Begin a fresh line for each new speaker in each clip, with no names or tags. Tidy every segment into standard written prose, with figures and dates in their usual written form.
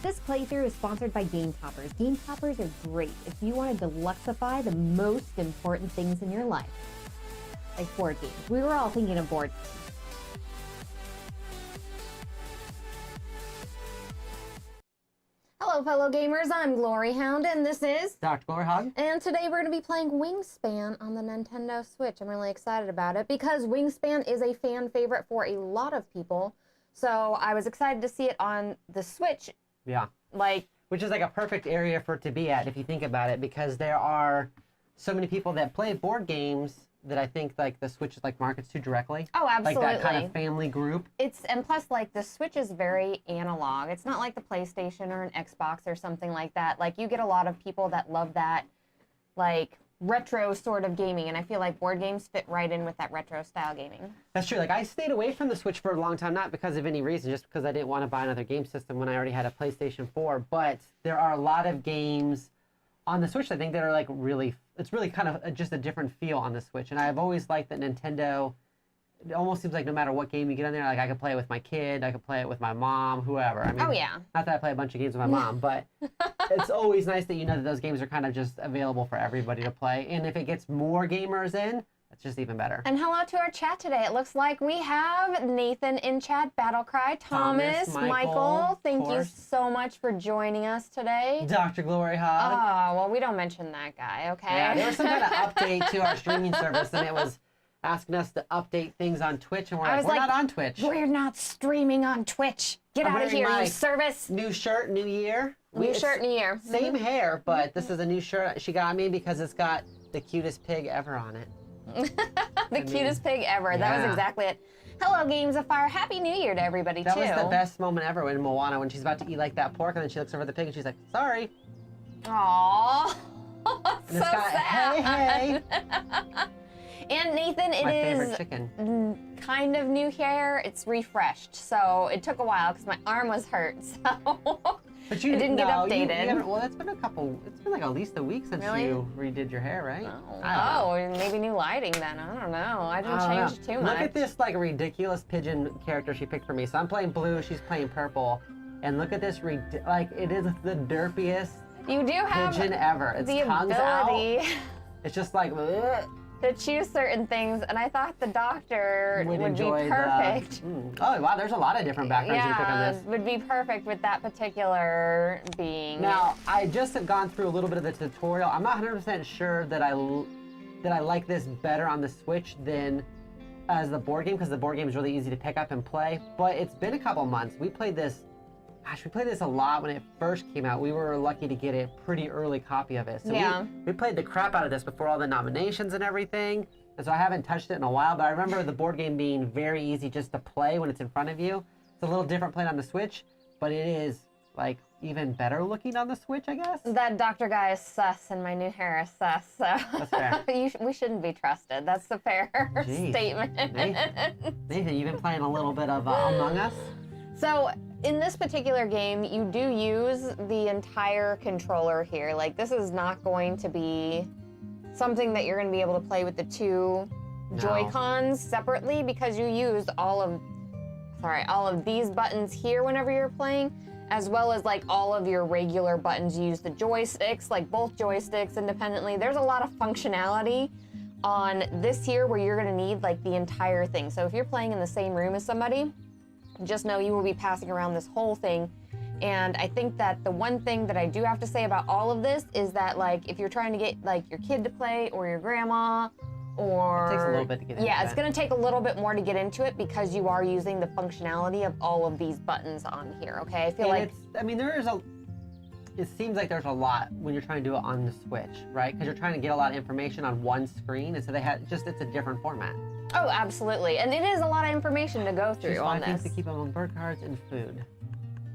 This playthrough is sponsored by Game Toppers. Game Toppers are great if you want to deluxify the most important things in your life. Like board games. We were all thinking of board games. Hello, fellow gamers. I'm Gloryhound, and this is
Dr. Gloryhound.
And today we're going to be playing Wingspan on the Nintendo Switch. I'm really excited about it because Wingspan is a fan favorite for a lot of people. So I was excited to see it on the Switch.
Yeah. Which is like a perfect area for it to be at if you think about it, because there are so many people that play board games that I think like the Switch is like markets to directly.
Oh, absolutely.
Like that kind of family group.
And plus like the Switch is very analog. It's not like the PlayStation or an Xbox or something like that. Like you get a lot of people that love that like retro sort of gaming, and I feel like board games fit right in with that retro style gaming.
That's true. Like I stayed away from the Switch for a long time, not because of any reason, just because I didn't want to buy another game system when I already had a PlayStation 4. But there are a lot of games on the Switch I think that are like really, it's really kind of just a different feel on the Switch. And I've always liked that Nintendo, it almost seems like no matter what game you get on there, like I could play it with my kid, I could play it with my mom, whoever. I mean,
oh yeah.
Not that I play a bunch of games with my mom, but it's always nice that you know that those games are kind of just available for everybody to play. And if it gets more gamers in, that's just even better.
And hello to our chat today. It looks like we have Nathan in chat, Battlecry, Thomas, Michael. Thank you so much for joining us today.
Dr. Gloryhound.
Oh, well, we don't mention that guy, okay?
Yeah, there was some kind of update to our streaming service, and it was asking us to update things on Twitch, and we're like, we're not on Twitch.
We're not streaming on Twitch. Get out of here, you service.
New shirt, new year.
New shirt, new year.
Same hair, but this is a new shirt she got me because it's got the cutest pig ever on it.
The cutest pig ever. Yeah. That was exactly it. Hello, Games of Fire. Happy New Year to everybody,
too. That was the best moment ever when Moana, when she's about to eat like that pork, and then she looks over at the pig and she's like, sorry.
Aww.
And it's got, hey, hey.
And Nathan, it
my
is
favorite chicken.
Kind of new hair. It's refreshed, so it took a while because my arm was hurt, so
but you,
it didn't get updated.
Well, it's been it's been like at least a week since you redid your hair, right?
Oh, maybe new lighting then. I don't know. I didn't change too much.
Look at this like ridiculous pigeon character she picked for me. So I'm playing blue, she's playing purple, and look at this like it is the derpiest pigeon ever. Its tongue's out. It's just like. Ugh.
To choose certain things, and I thought the doctor would be perfect.
Oh, wow, there's a lot of different backgrounds you can pick on this.
Would be perfect with that particular being.
Now, I just have gone through a little bit of the tutorial. I'm not 100% sure that I like this better on the Switch than as the board game, because the board game is really easy to pick up and play, but it's been a couple months. We played this a lot when it first came out. We were lucky to get a pretty early copy of it. So we played the crap out of this before all the nominations and everything. And so I haven't touched it in a while, but I remember the board game being very easy just to play when it's in front of you. It's a little different playing on the Switch, but it is like even better looking on the Switch, I guess.
That doctor guy is sus and my new hair is sus, so
that's fair.
We shouldn't be trusted. That's the fair statement.
Nathan, you've been playing a little bit of Among Us?
So, in this particular game, you do use the entire controller here. Like, this is not going to be something that you're going to be able to play with the two Joy-Cons separately, because you use all of these buttons here whenever you're playing, as well as like all of your regular buttons. You use the joysticks, like both joysticks independently. There's a lot of functionality on this here where you're going to need like the entire thing. So if you're playing in the same room as somebody, just know you will be passing around this whole thing. And I think that the one thing that I do have to say about all of this is that like if you're trying to get like your kid to play or your grandma or...
It takes a little bit to get into it.
Yeah, it's going to take a little bit more to get into it because you are using the functionality of all of these buttons on here, okay? I feel like...
It seems like there's a lot when you're trying to do it on the Switch, right? Because you're trying to get a lot of information on one screen, and so it's a different format.
Oh, absolutely. And it is a lot of information to go through on this.
5 things to keep among bird cards and food.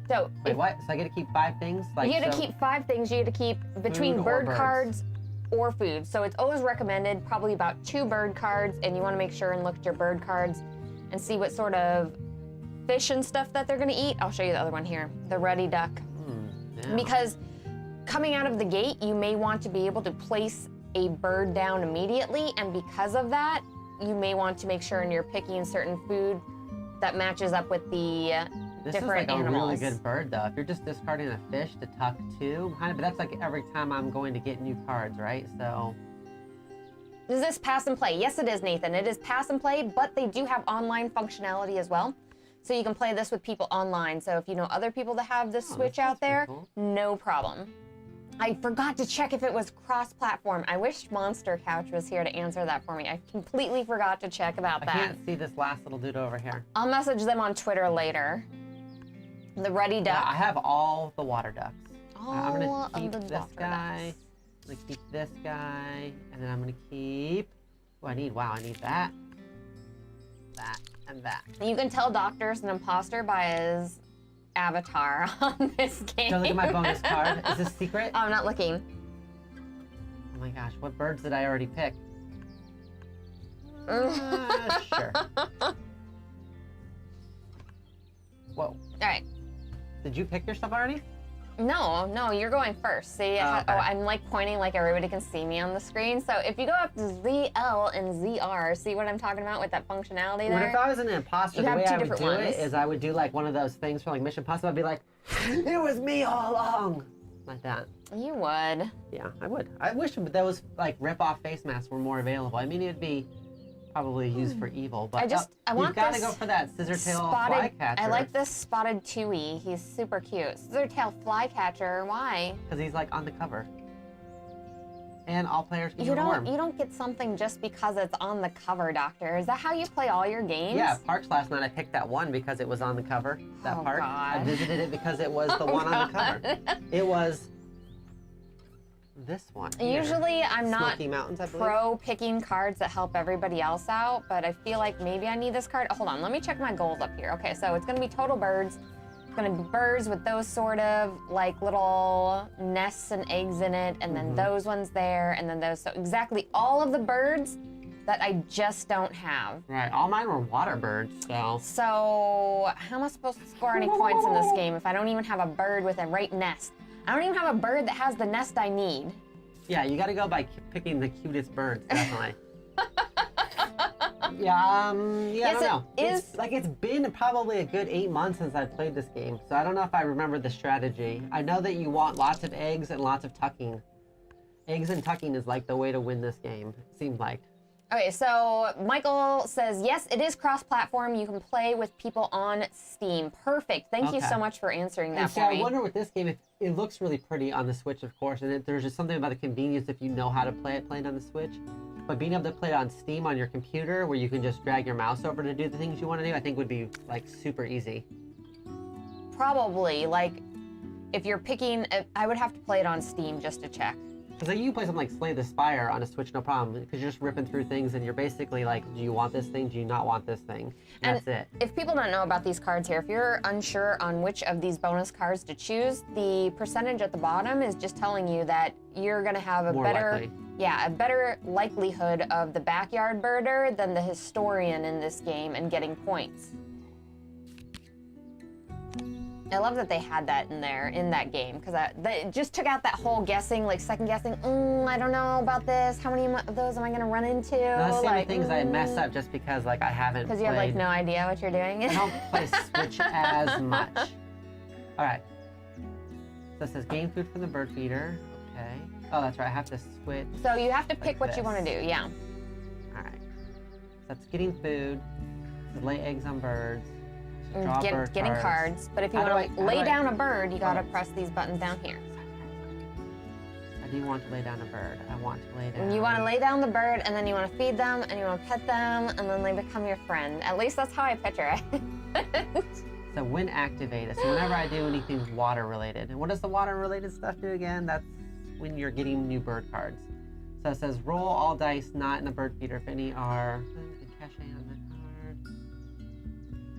So,
wait, what? So I get to keep 5 things?
You get to keep 5 things. You get to keep between bird cards or food. So it's always recommended probably about 2 bird cards, and you want to make sure and look at your bird cards and see what sort of fish and stuff that they're going to eat. I'll show you the other one here, the ruddy duck. Yeah. Because coming out of the gate, you may want to be able to place a bird down immediately, and because of that, you may want to make sure you're picking certain food that matches up with the
This is
different
like a
animals.
really good bird, though. If you're just discarding a fish to tuck two, but that's like every time I'm going to get new cards, right? So.
Is this pass and play? Yes, it is, Nathan. It is pass and play, but they do have online functionality as well. So you can play this with people online. So if you know other people that have this Switch out there,
cool.
no problem. I forgot to check if it was cross-platform. I wish Monster Couch was here to answer that for me. I completely forgot to check about that.
I can't see this last little dude over here.
I'll message them on Twitter later. The Ruddy Duck.
Yeah, I have all the water ducks. I'm
All
gonna keep
of the
this
water
guy.
ducks.
I'm gonna keep this guy, and then I'm gonna keep. Oh, I need that, and that.
You can tell Doctor's an imposter by his avatar on this game.
Go look at my bonus card. Is this secret?
Oh, I'm not looking.
Oh my gosh, what birds did I already pick? Sure. Whoa.
All right.
Did you pick your stuff already?
No, you're going first. See,
Oh, okay.
I'm like pointing like everybody can see me on the screen. So if you go up to ZL and ZR, see what I'm talking about with that functionality
What
there?
if I was an imposter?
You
The
have
way
two
I would
different
do it
ones.
is I would do like one of those things for like Mission Impossible. I'd be like, it was me all along. Like that.
You would.
Yeah, I would. I wish those like rip-off face masks were more available. I mean, it'd be probably used for evil, but
I want
you've got to
this
go for that scissor-tail
spotted.
flycatcher.
I like this spotted Tui. He's super cute. Scissor-tail flycatcher. Why?
Because he's like on the cover. And all players can
You
use a worm.
don't get something just because it's on the cover, Doctor. Is that how you play all your games?
Yeah, Parks last night I picked that one because it was on the cover. That
Oh,
park.
God.
I visited it because it was the one on the cover. It was this one. Here.
Usually I'm not
Smoky Mountains, I believe.
pro picking cards that help everybody else out, but I feel like maybe I need this card. Hold on, let me check my goals up here. Okay, so it's gonna be total birds. It's gonna be birds with those sort of like little nests and eggs in it, and then those ones there, and then those. So exactly all of the birds that I just don't have.
Right, all mine were water birds, so.
So how am I supposed to score any points in this game if I don't even have a bird with a right nest? I don't even have a bird that has the nest I need.
Yeah, you gotta go by picking the cutest birds, definitely. I don't know. It's been probably a good 8 months since I played this game, so I don't know if I remember the strategy. I know that you want lots of eggs and lots of tucking. Eggs and tucking is like the way to win this game, it seemed like.
Okay, so Michael says, yes, it is cross-platform. You can play with people on Steam. Perfect. Thank you so much for answering that
And
for
so
me.
I wonder with this game, if it looks really pretty on the Switch, of course, and there's just something about the convenience if you know how to play it playing on the Switch. But being able to play it on Steam on your computer, where you can just drag your mouse over to do the things you want to do, I think would be like super easy.
Probably, like, if you're picking, I would have to play it on Steam just to check.
Because like, you can play something like Slay the Spire on a Switch, no problem, because you're just ripping through things and you're basically like, do you want this thing? Do you not want this thing? And that's it.
If people don't know about these cards here, if you're unsure on which of these bonus cards to choose, the percentage at the bottom is just telling you that you're going to have a
More
better,
likely.
a better likelihood of the backyard birder than the historian in this game and getting points. I love that they had that in there, in that game, because it just took out that whole guessing, like second guessing, I don't know about this, how many of those am I going to run into?
Now, the
like,
things I mess up just because like I haven't
because
played.
you have like no idea what you're doing.
I don't play Switch as much. All right. So it says game food from the bird feeder. Okay. Oh, that's right. I have to switch.
So you have to pick
like
what you want to do, yeah.
All right. So that's getting food. To lay eggs on birds. To
And
draw bird
getting cards. But if you
How do
want
I-
to
how
lay
do I-
down a bird, you got to
Okay.
press these buttons down here.
I do want to lay down a bird. I want to lay down.
You want to lay down the bird, and then you want to feed them, and you want to pet them, and then they become your friend. At least that's how I picture it.
So when activated, so whenever I do anything water related. And what does the water related stuff do again? That's when you're getting new bird cards. So it says roll all dice not in the bird feeder if any are cachet on the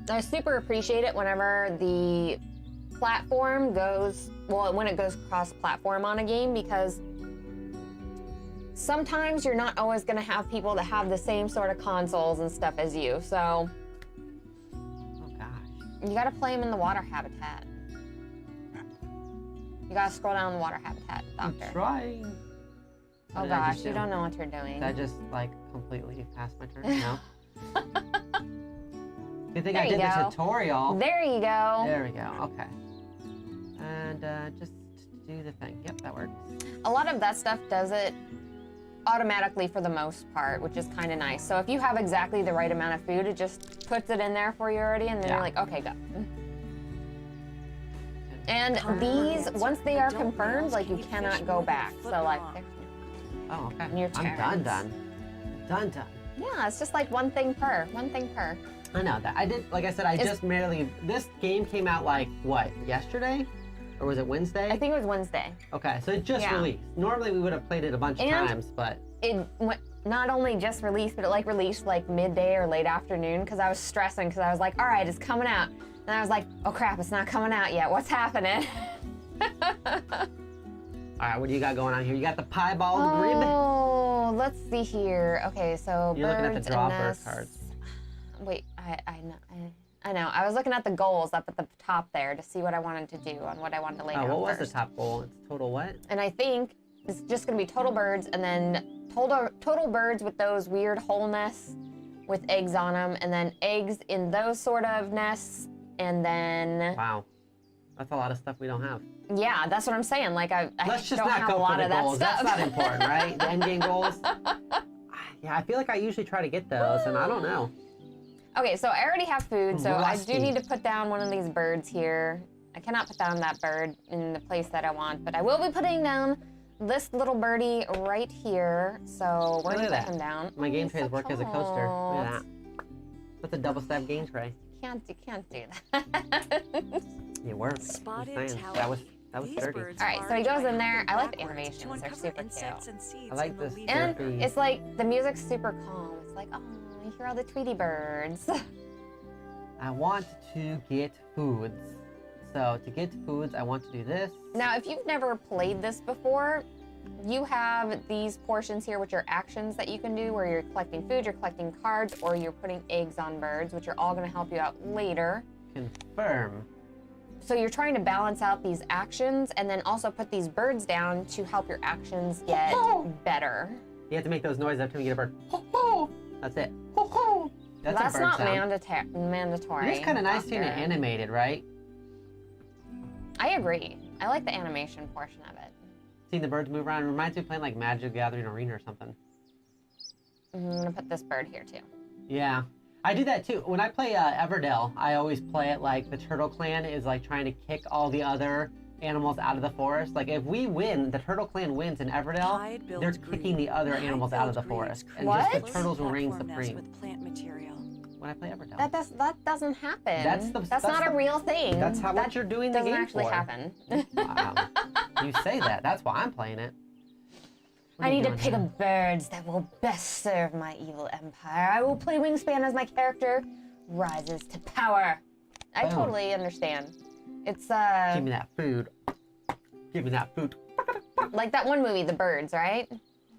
card.
I super appreciate it whenever the platform goes, well, when it goes cross-platform on a game, because sometimes you're not always going to have people that have the same sort of consoles and stuff as you. So
Oh gosh.
you got to play them in the water habitat. You got to scroll down the water habitat, Doctor.
I'm trying. What
Oh
did I
gosh,
just
you
do?
don't know what you're doing.
Did I just like completely pass my turn? No. Good thing
There
I
you
did the
go.
tutorial.
There you go.
There we go. Okay. And just do the thing. Yep, that works.
A lot of that stuff does it automatically for the most part, which is kind of nice. So if you have exactly the right amount of food, it just puts it in there for you already, and then you're like, okay, go. And these, once they are confirmed, like you cannot go back. So like,
Oh, okay.
Your
I'm done. Done.
yeah, it's just like one thing per.
I know that. I did, like I said, this game came out like, what, yesterday? Or was it Wednesday?
I think it was Wednesday.
Okay, so it just released. Normally we would have played it a bunch of times, but...
It not only just released, but it like released like midday or late afternoon because I was stressing because I was like, all right, it's coming out. And I was like, oh crap, it's not coming out yet. What's happening?
All right, what do you got going on here? You got the piebald grid?
Oh, let's see here. Okay, so
You're looking at
birds
the draw
and
bird
nests.
cards.
Wait, I know. I was looking at the goals up at the top there to see what I wanted to do and what I wanted to lay down
What was
first.
the top goal? It's total what?
And I think it's just gonna be total birds, and then total birds with those weird hole nests with eggs on them, and then eggs in those sort of nests, and then
Wow. That's a lot of stuff we don't have.
yeah, that's what I'm saying. Like I
Let's just
don't
not
have
go
a lot
for the
of that
goals.
stuff.
That's not important, right? The end game goals. Yeah, I feel like I usually try to get those, and I don't know.
Okay, so I already have food, so I
Rusty.
do need to put down one of these birds here. I cannot put down that bird in the place that I want, but I will be putting down this little birdie right here. So we're gonna
Look at
put
that.
him down.
My game
he's
trays
so
work as a coaster. Look at
cute.
that. That's a double stab game tray.
You can't do that.
It works.
Spotted
I'm saying.
towel.
That was
These
30.
birds
All right, so he
forage
goes
by
in there.
hunting
I like the
backwards
animations.
to
They're
uncover
super
insects
cute.
and seeds
I like
in the
this
leaves.
And
Chirpy.
it's like the music's super calm. It's like, oh, you hear all the Tweety birds.
I want to get foods. So to get foods, I want to do this.
Now, if you've never played this before, you have these portions here, which are actions that you can do where you're collecting food, you're collecting cards, or you're putting eggs on birds, which are all going to help you out later.
Confirm.
So you're trying to balance out these actions and then also put these birds down to help your actions get better.
You have to make those noises every time you get a bird. That's it. That's a bird
not
sound.
mandatory.
It is kind of nice seeing it
Doctor.
animated, right?
I agree. I like the animation portion of it.
Seeing the birds move around it reminds me of playing like Magic the Gathering Arena or something.
I'm gonna put this bird here too.
Yeah. I do that too. When I play Everdell, I always play it like the Turtle Clan is like trying to kick all the other animals out of the forest. Like if we win, the Turtle Clan wins in Everdell,
Tide
they're
builds
kicking
green.
the other
Tide
animals out of the
builds greens,
forest. And
What?
just the turtles will reign
Platform nest
supreme.
with plant material.
When I play Everdell.
That doesn't happen.
That's
not
the-
a real thing.
That's how
that
what you're doing the
doesn't
game
actually
for.
happen.
Wow. You say that. That's why I'm playing it. What
I
are you
need to
doing
pick
here?
up birds that will best serve my evil empire. I will play Wingspan as my character rises to power. I
Boom.
totally understand. It's
Give me that food. Give me that food.
like that one movie, The Birds, right?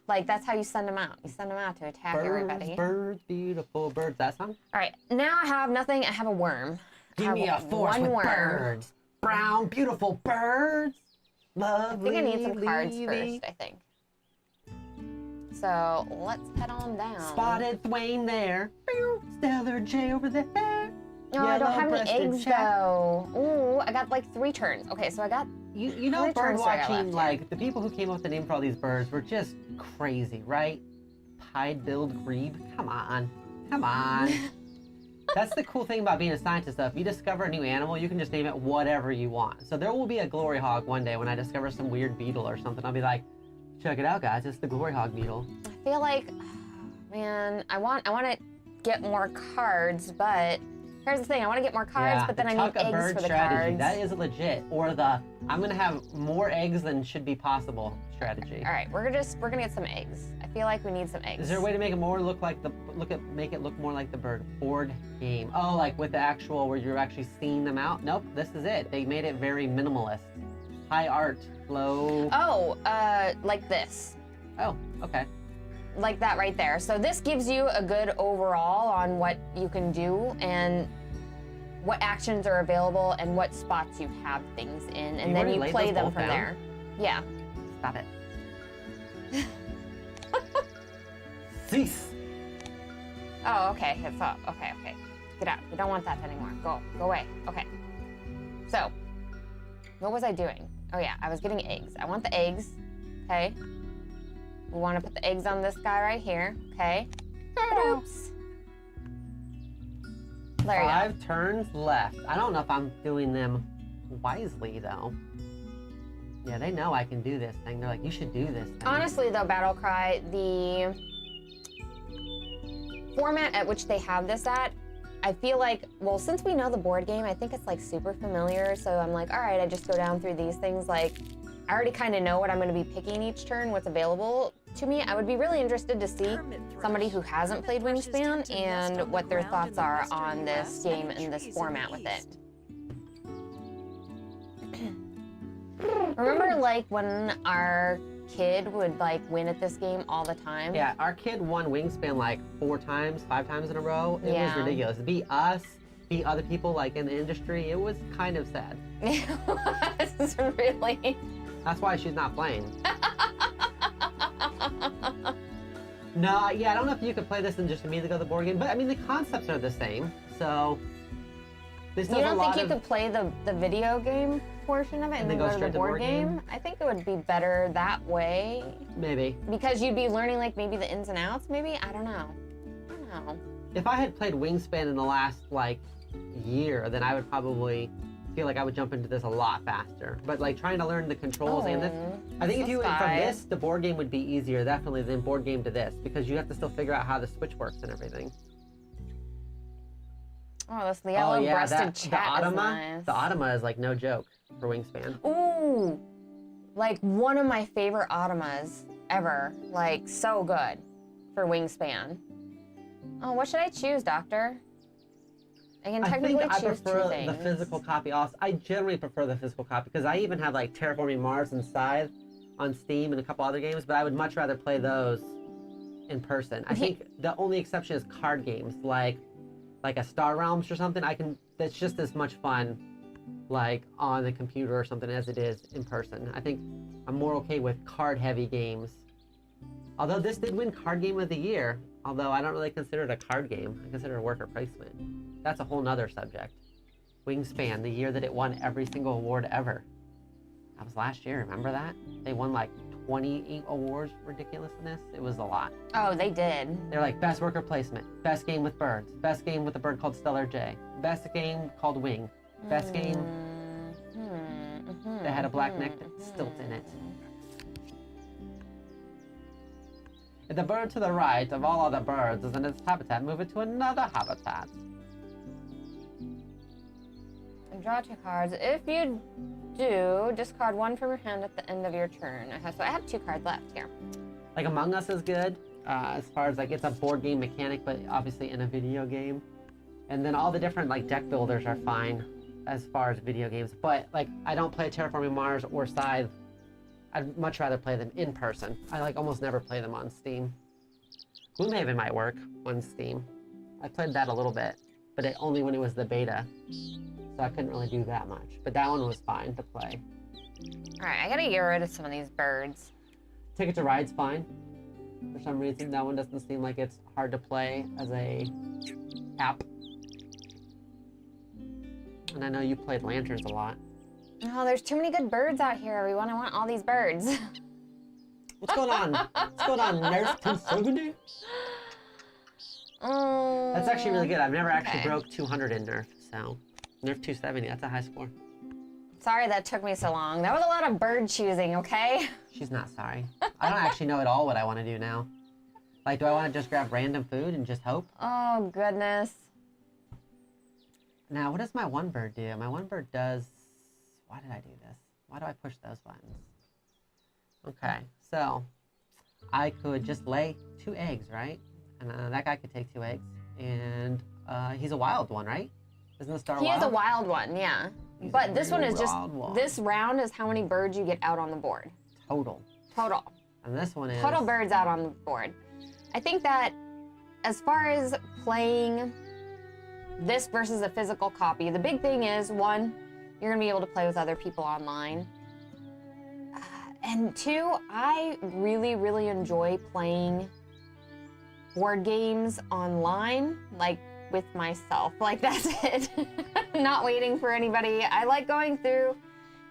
Like that's how you send them out. You send them out to attack everybody.
Birds, beautiful birds. That song?
All right, now I have nothing. I have a worm. I
Give
have
me a forest
one
with
worm.
birds. Brown, beautiful birds.
I
Lovely.
think I need some cards
Lily.
first, I think. So let's head on down.
Spotted Thwain there. Stellar J over there.
No, I don't have any
Yellow-breasted
eggs
Jack.
though. Ooh, I got like 3 turns. Okay, so I got
You
How
know,
many
bird
turns do I got
watching,
left
like, the people who came up with the name for all these birds were just crazy, right? Pied-billed grebe? Come on. Come on. That's the cool thing about being a scientist, though. If you discover a new animal, you can just name it whatever you want. So there will be a Gloryhougnd one day when I discover some weird beetle or something. I'll be like, check it out, guys. It's the Gloryhond beetle.
I feel like, man, I want to get more cards, but here's the thing: I want to get more cards, but then I need
the tuck a
eggs
bird
for the
strategy.
cards.
That is legit. Or the I'm gonna have more eggs than should be possible strategy.
All right, we're gonna get some eggs. I feel like we need some eggs.
Is there a way to make it more look like make it look more like the bird board game? Oh, like with the actual where you're actually seeing them out? Nope, this is it. They made it very minimalist. High art, low.
Oh, like this.
Oh, okay.
Like that right there. So this gives you a good overall on what you can do and what actions are available and what spots you have things in, and
You
then
already
you
laid
play
those
them
both
from
down?
there. Yeah.
Stop it. Cease.
Oh, okay. It's okay. Get out. We don't want that anymore. Go away. Okay. So, what was I doing? Oh yeah, I was getting eggs. I want the eggs, okay? We want to put the eggs on this guy right here, okay? Oops. There you go.
5 turns left. I don't know if I'm doing them wisely, though. Yeah, they know I can do this thing. They're like, you should do this thing.
Honestly, though, Battlecry, the format at which they have this at, I feel like, well, since we know the board game, I think it's like super familiar. So I'm like, all right, I just go down through these things. Like, I already kind of know what I'm going to be picking each turn, what's available to me. I would be really interested to see somebody who hasn't played Wingspan and what their thoughts are on this game and this format with it. Remember, like, when our kid would, like, win at this game all the time?
Yeah, our kid won Wingspan like 4 times, 5 times in a row. It was ridiculous. Beat us, beat other people, like, in the industry. It was kind of sad.
This is really...
That's why she's not playing. No, yeah, I don't know if you could play this and just immediately go to the board game, but I mean, the concepts are the same, so...
You don't think you could play the video game portion of it and then go to the board game? I think it would be better that way.
Maybe.
Because you'd be learning, like, maybe the ins and outs, maybe? I don't know.
If I had played Wingspan in the last, like, year, then I would probably feel like I would jump into this a lot faster. But, like, trying to learn the controls and this... I think if you went from this, the board game would be easier, definitely, than board game to this, because you have to still figure out how the Switch works and everything.
Oh, this yellow-breasted chat is nice.
The Automa is, like, no joke for Wingspan.
Ooh! Like, one of my favorite Automas ever. Like, so good for Wingspan. Oh, what should I choose, Doctor? I can technically choose 2 things.
I prefer the physical copy also. I generally prefer the physical copy, because I even have, like, Terraforming Mars and Scythe on Steam and a couple other games, but I would much rather play those in person. I think the only exception is card games, like a Star Realms or something. That's just as much fun, like, on the computer or something as it is in person. I think I'm more okay with card-heavy games. Although this did win Card Game of the Year, although I don't really consider it a card game. I consider it a worker placement. That's a whole nother subject. Wingspan, the year that it won every single award ever. That was last year, remember that? They won like 28 awards, ridiculousness. It was a lot.
Oh, they did.
They're like best worker placement, best game with birds, best game with a bird called Stellar J, best game called Wing, best game that had a black-necked stilt in it. The bird to the right of all other birds is in its habitat. Move it to another habitat.
And draw 2 cards. If you do, discard 1 from your hand at the end of your turn. So I have 2 cards left here.
Like Among Us is good, as far as like it's a board game mechanic, but obviously in a video game. And then all the different like deck builders are fine as far as video games. But like I don't play Terraforming Mars or Scythe. I'd much rather play them in person. I like almost never play them on Steam. Gloomhaven might work on Steam. I played that a little bit, but only when it was the beta. So I couldn't really do that much. But that one was fine to play.
All right, I gotta get rid of some of these birds.
Ticket to Ride's fine. For some reason, that one doesn't seem like it's hard to play as a app. And I know you played Lanterns a lot.
Oh, there's too many good birds out here, everyone. I want all these birds.
What's going on? What's going on, Nerf 270? That's actually really good. I've never actually broke 200 in Nerf, so... Nerf 270, that's a high score.
Sorry that took me so long. That was a lot of bird choosing, okay?
She's not sorry. I don't actually know at all what I want to do now. Like, do I want to just grab random food and just hope?
Oh, goodness.
Now, what does my one bird do? My one bird does... Why did I do this? Why do I push those buttons? Okay, so I could just lay 2 eggs, right? And that guy could take 2 eggs. And he's a wild one, right? Isn't the star wild?
He is a wild one, yeah. But this one is just, this round is how many birds you get out on the board.
Total. And this one is...
Total birds out on the board. I think that as far as playing this versus a physical copy, the big thing is, 1, you're going to be able to play with other people online. And 2, I really, really enjoy playing board games online. Like, with myself. Like, that's it. Not waiting for anybody. I like going through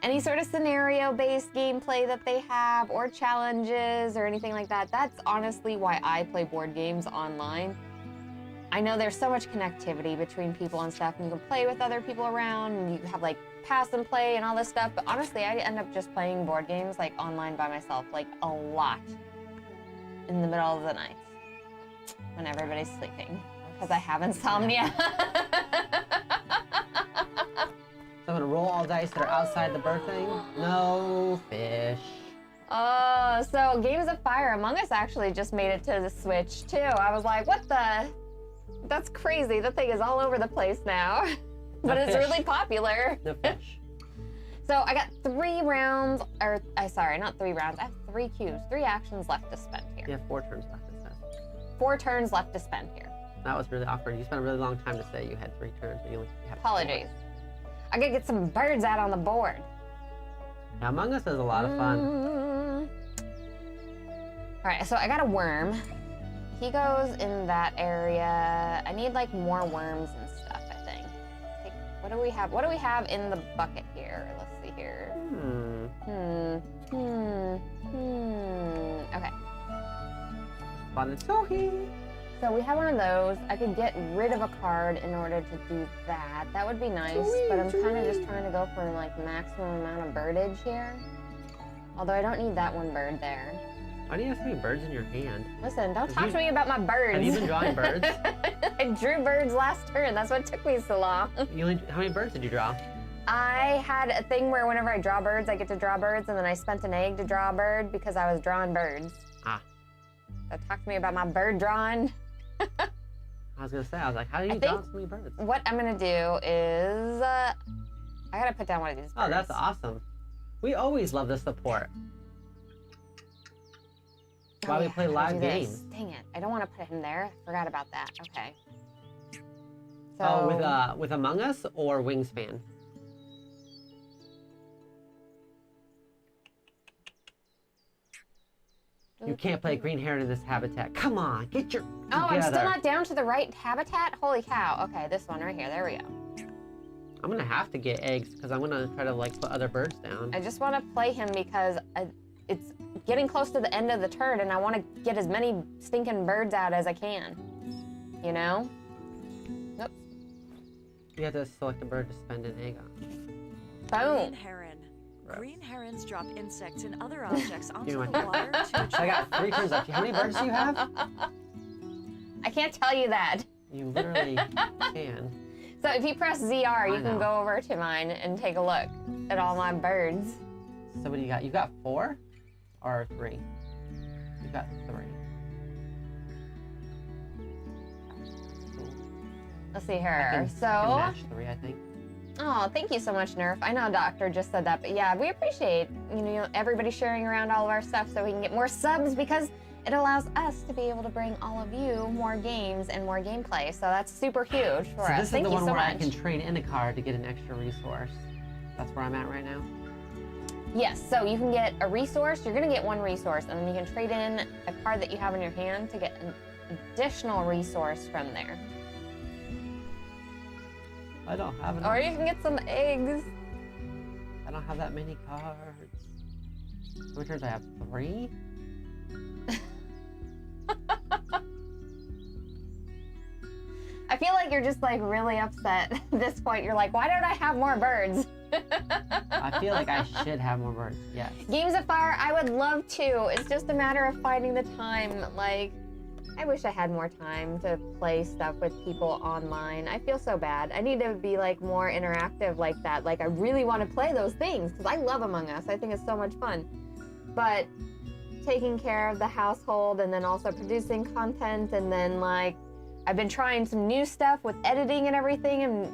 any sort of scenario-based gameplay that they have, or challenges, or anything like that. That's honestly why I play board games online. I know there's so much connectivity between people and stuff, and you can play with other people around, and you have like pass and play and all this stuff, but honestly, I end up just playing board games like online by myself, like a lot, in the middle of the night, when everybody's sleeping, because I have insomnia.
So I'm gonna roll all dice that are outside the bird thing. No fish.
Oh, so Games of Fire Among Us actually just made it to the Switch too. I was like, what the? That's crazy. The thing is all over the place now. But it's really popular.
No fish.
So I got 3 rounds, or sorry, not 3 rounds. I have 3 queues, 3 actions left to spend here.
You have 4 turns left, it says.
4 turns left to spend here.
That was really awkward. You spent a really long time to say you had 3 turns, but you only have 4.
Apologies. I gotta get some birds out on the board.
Now, Among Us is a lot of fun.
All right, so I got a worm. He goes in that area. I need like more worms and stuff, I think. What do we have? What do we have in the bucket here? Let's see here. Okay. So we have one of those. I could get rid of a card in order to do that. That would be nice, but I'm kind of just trying to go for like maximum amount of birdage here. Although I don't need that one bird there.
Why do you have so many birds in your hand?
Listen, don't talk to me about my birds.
Have you been drawing birds?
I drew birds last turn. That's what took me so long.
How many birds did you draw?
I had a thing where whenever I draw birds, I get to draw birds, and then I spent an egg to draw a bird because I was drawing birds.
Ah.
So talk to me about my bird drawing.
I was gonna say, I was like, how do you draw so many birds?
What I'm gonna do is, I gotta put down one of these birds.
Oh, that's awesome. We always love the support. Why we play live games.
Dang it, I don't want to put him there. Forgot about that. Okay. So,
oh, with Among Us or Wingspan? You can't play green heron in this habitat. Come on, get your together.
Oh, I'm still not down to the right habitat? Holy cow. Okay, this one right here. There we go.
I'm gonna have to get eggs because I'm gonna try to like put other birds down.
I just want to play him because it's getting close to the end of the turn and I want to get as many stinking birds out as I can. You know? Nope.
You have to select a bird to spend an egg on.
Boom.
Green heron.
Gross.
Green herons drop insects and other objects onto
You
the
know
water to
I got 3 turns left. How many birds do you have?
I can't tell you that.
You literally can.
So if you press ZR, you
I
can
know.
go over to mine and take a look at all my birds.
So what do you got? You got 4 or 3? You got 3.
Let's see
I
here.
can
So,
match 3, I think.
oh, thank you so much, Nerf. I know Doctor just said that, but yeah, we appreciate, you know, everybody sharing around all of our stuff so we can get more subs because it allows us to be able to bring all of you more games and more gameplay. So that's super huge for
So
us.
this is
Thank
the
you
one
so
where I
much.
can trade in a card to get an extra resource. That's where I'm at right now.
Yes, so you can get a resource. You're going to get 1 resource, and then you can trade in a card that you have in your hand to get an additional resource from there.
I don't have enough.
Or you can get some eggs.
I don't have that many cards. How many turns do I have? 3?
I feel like you're just like really upset at this point. You're like, why don't I have more birds?
I feel like I should have more birds. Yes.
Games of Fire, I would love to. It's just a matter of finding the time. Like, I wish I had more time to play stuff with people online. I feel so bad. I need to be like more interactive like that. Like, I really want to play those things because I love Among Us. I think it's so much fun. But taking care of the household and then also producing content and then like, I've been trying some new stuff with editing and everything and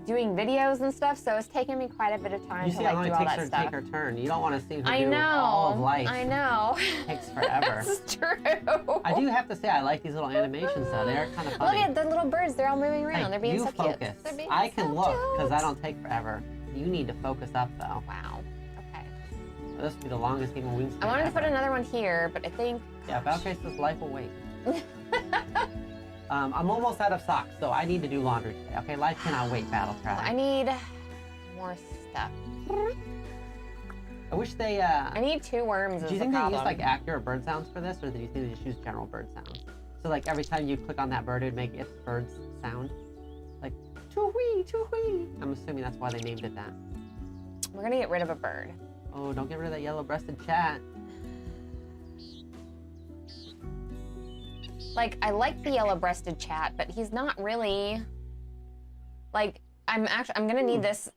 doing videos and stuff, so it's taken me quite a bit of time
You
to
see how
like
long
do
it
all
takes
that
her to
stuff.
take her turn. You don't want to see her
I
do
know.
all of life.
I know.
It takes forever.
This is true.
I do have to say, I like these little animations though. They are kind of
Look
funny.
at the little birds. They're all moving around.
Like,
They're being
you
so
focus.
cute. They're being
I
so
can look because I
cute.
don't take forever. You need to focus up though.
Wow. Okay.
This will be the longest game of Wingspan
I wanted to put
ever.
another one here, but I think.
Yeah, Valkyrie says life will wait. I'm almost out of socks, so I need to do laundry today. Okay, life cannot wait, Battle Cry.
I need more stuff.
I wish they.
I need 2 worms.
Do you think they use like accurate bird sounds for this, or do you think they just use general bird sounds? So like every time you click on that bird, it would make its bird's sound, like choo-wee, choo-wee. I'm assuming that's why they named it that.
We're gonna get rid of a bird.
Oh, don't get rid of that yellow-breasted chat.
Like, I like the yellow-breasted chat, but he's not really, like, I'm gonna need this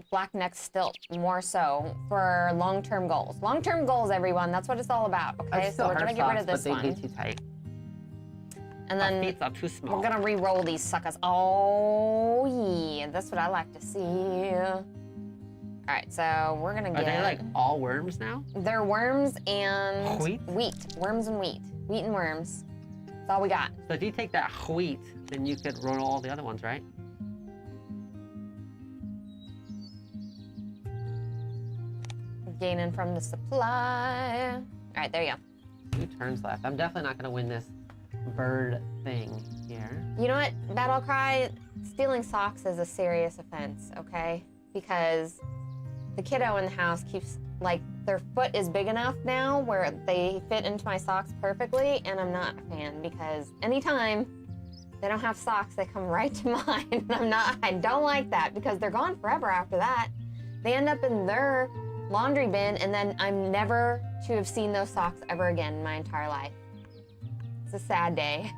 black-necked stilt more so for long-term goals. Long-term goals, everyone, that's what it's all about, okay? So we're gonna get rid of this one.
But they'd be too tight.
And then
feet are too small.
we're gonna re-roll these suckers. Oh, yeah, that's what I like to see. All right, so we're gonna get...
Are they like all worms now?
They're worms and
Wheat?
wheat. Worms and wheat. Wheat and worms. That's all we got.
So if you take that wheat, then you could roll all the other ones, right?
Gaining from the supply. All right, there you go.
2 turns left. I'm definitely not gonna win this bird thing here.
You know what, Battle Cry? Stealing socks is a serious offense, okay? Because the kiddo in the house keeps, like, their foot is big enough now where they fit into my socks perfectly, and I'm not a fan because anytime they don't have socks, they come right to mine. I don't like that because they're gone forever after that. They end up in their laundry bin, and then I'm never to have seen those socks ever again in my entire life. It's a sad day.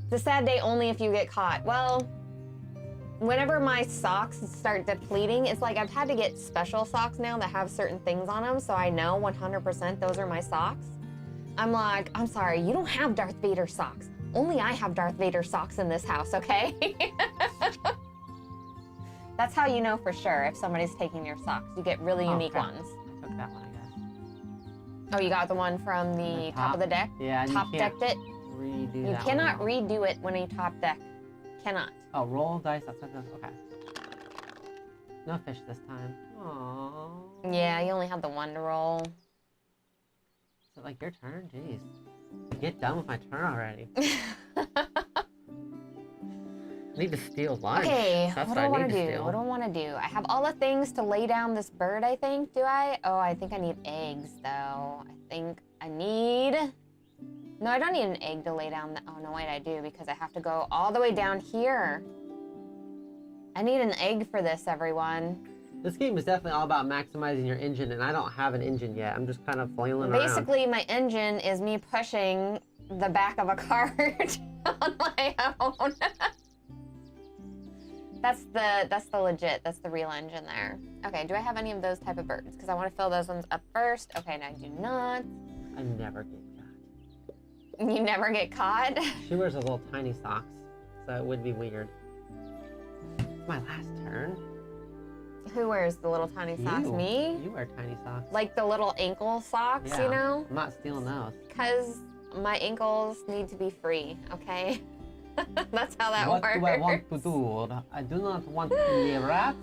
It's a sad day only if you get caught. Well, whenever my socks start depleting, it's like I've had to get special socks now that have certain things on them, so I know 100% those are my socks. I'm like, I'm sorry, you don't have Darth Vader socks. Only I have Darth Vader socks in this house, okay? That's how you know for sure if somebody's taking your socks. You get really unique ones.
I took that one, I guess.
Oh, you got the one from the top of the deck?
Yeah, and
Top
you can't
decked it?
redo
You
that
cannot
one.
redo it when you top deck. Cannot.
Oh, roll dice outside this. Okay. No fish this time. Aww.
Yeah, you only had the one to roll.
Is it like your turn? Jeez. Get done with my turn already. I need to steal lunch.
Okay,
That's
what do I want to do?
steal.
What do I want to do? I have all the things to lay down this bird, I think. Do I? Oh, I think I need eggs, though. I think I need... No, I don't need an egg to lay down. Oh, no, wait, I do, because I have to go all the way down here. I need an egg for this, everyone.
This game is definitely all about maximizing your engine, and I don't have an engine yet. I'm just kind of flailing around.
Basically, my engine is me pushing the back of a cart on my own. That's the legit, that's the real engine there. Okay, do I have any of those type of birds? Because I want to fill those ones up first. Okay, no, I do not.
I never get caught.
You never get caught?
She wears those little tiny socks, so it would be weird. It's my last turn.
Who wears the little tiny socks?
You.
Me?
You wear tiny socks.
Like the little ankle socks,
Yeah,
you know?
I'm not stealing those.
Because my ankles need to be free, okay? That's how that
What
works.
do I want to do? I do not want the rats.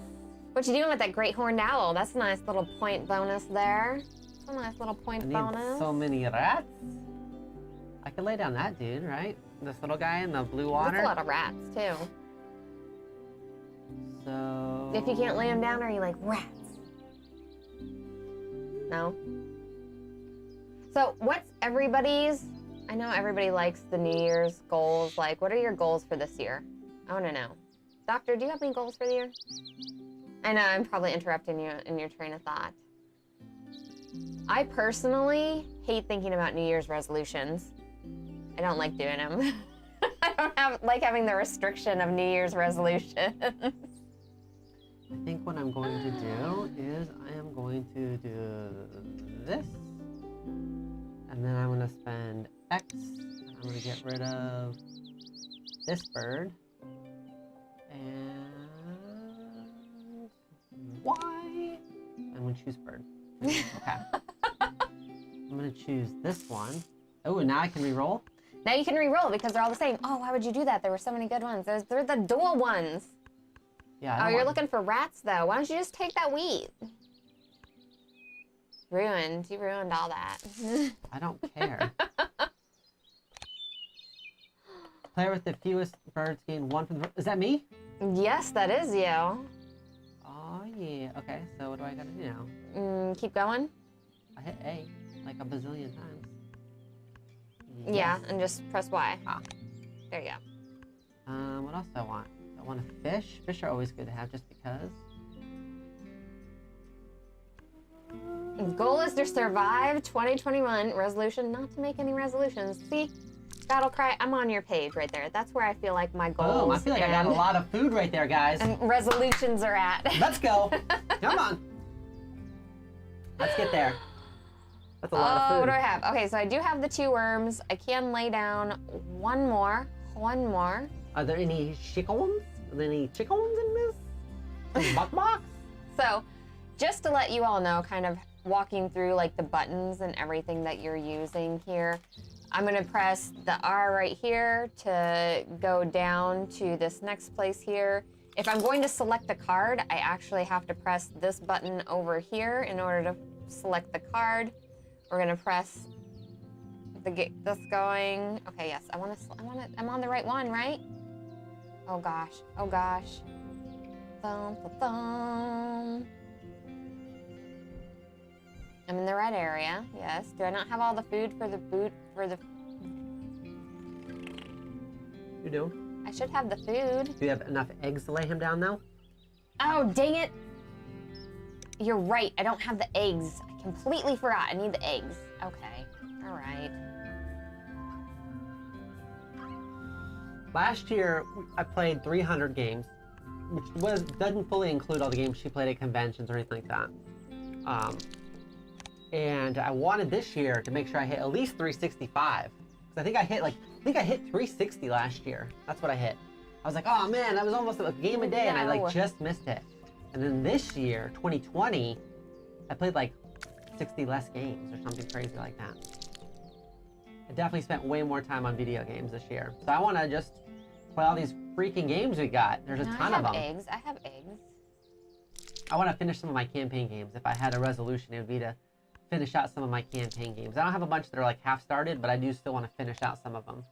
What you doing with that great horned owl? That's a nice little point bonus there. That's a nice little point
I need
bonus.
so many rats. I could lay down that dude, right? This little guy in the blue water.
That's a lot of rats, too.
So...
If you can't lay them down, are you like, rats? No? So what's everybody's... I know everybody likes the New Year's goals. Like, what are your goals for this year? I want to know. Doctor, do you have any goals for the year? I know, I'm probably interrupting you in your train of thought. I personally hate thinking about New Year's resolutions. I don't like doing them. I don't like having the restriction of New Year's resolutions.
I think what I'm going to do is I am going to do this. And then I'm going to spend X. And I'm going to get rid of this bird. And Y. I'm going to choose bird. Okay. I'm going to choose this one. Oh, now I can re-roll?
Now you can re-roll because they're all the same. Oh, why would you do that? There were so many good ones. They're the dual ones.
Yeah.
Oh, you're looking for rats, though. Why don't you just take that wheat? Ruined. You ruined all that.
I don't care. Player with the fewest birds gain 1 from the... Is that me?
Yes, that is you.
Oh, yeah. Okay, so what do I gotta do now?
Keep going.
I hit A like a bazillion times.
Yeah,
Yes.
and just press Y.
Ah.
There you go.
What else do I want? I want a fish. Fish are always good to have just because.
Goal is to survive 2021. Resolution, not to make any resolutions. See? Battle Cry, I'm on your page right there. That's where I feel like my goals
Boom, I feel like I got a lot of food right there, guys.
and resolutions are at.
Let's go. Come on. Let's get there. That's a lot of food.
What do I have? Okay, so I do have the 2 worms. I can lay down one more.
Are there any chickens? Are there any chickens in this? Buck?
So, just to let you all know, kind of walking through like the buttons and everything that you're using here, I'm gonna press the R right here to go down to this next place here. If I'm going to select a card, I actually have to press this button over here in order to select the card. We're gonna press the get this going. Okay, yes, I'm on the right one, right? Oh gosh. Thumb, thumb. I'm in the right area, yes. Do I not have all the food for the
You do?
I should have the food.
Do you have enough eggs to lay him down now?
Oh, dang it. You're right, I don't have the eggs. I completely forgot, I need the eggs. Okay, all right.
Last year, I played 300 games, which doesn't fully include all the games she played at conventions or anything like that. And I wanted this year to make sure I hit at least 365. Because I think I hit 360 last year. That's what I hit. I was like, oh man, that was almost a game a day, and I like just missed it. And then this year, 2020, I played like 60 less games or something crazy like that. I definitely spent way more time on video games this year. So I want to just play all these freaking games we got. There's a ton of them.
I have eggs.
I want to finish some of my campaign games. If I had a resolution, it would be to finish out some of my campaign games. I don't have a bunch that are like half started, but I do still want to finish out some of them.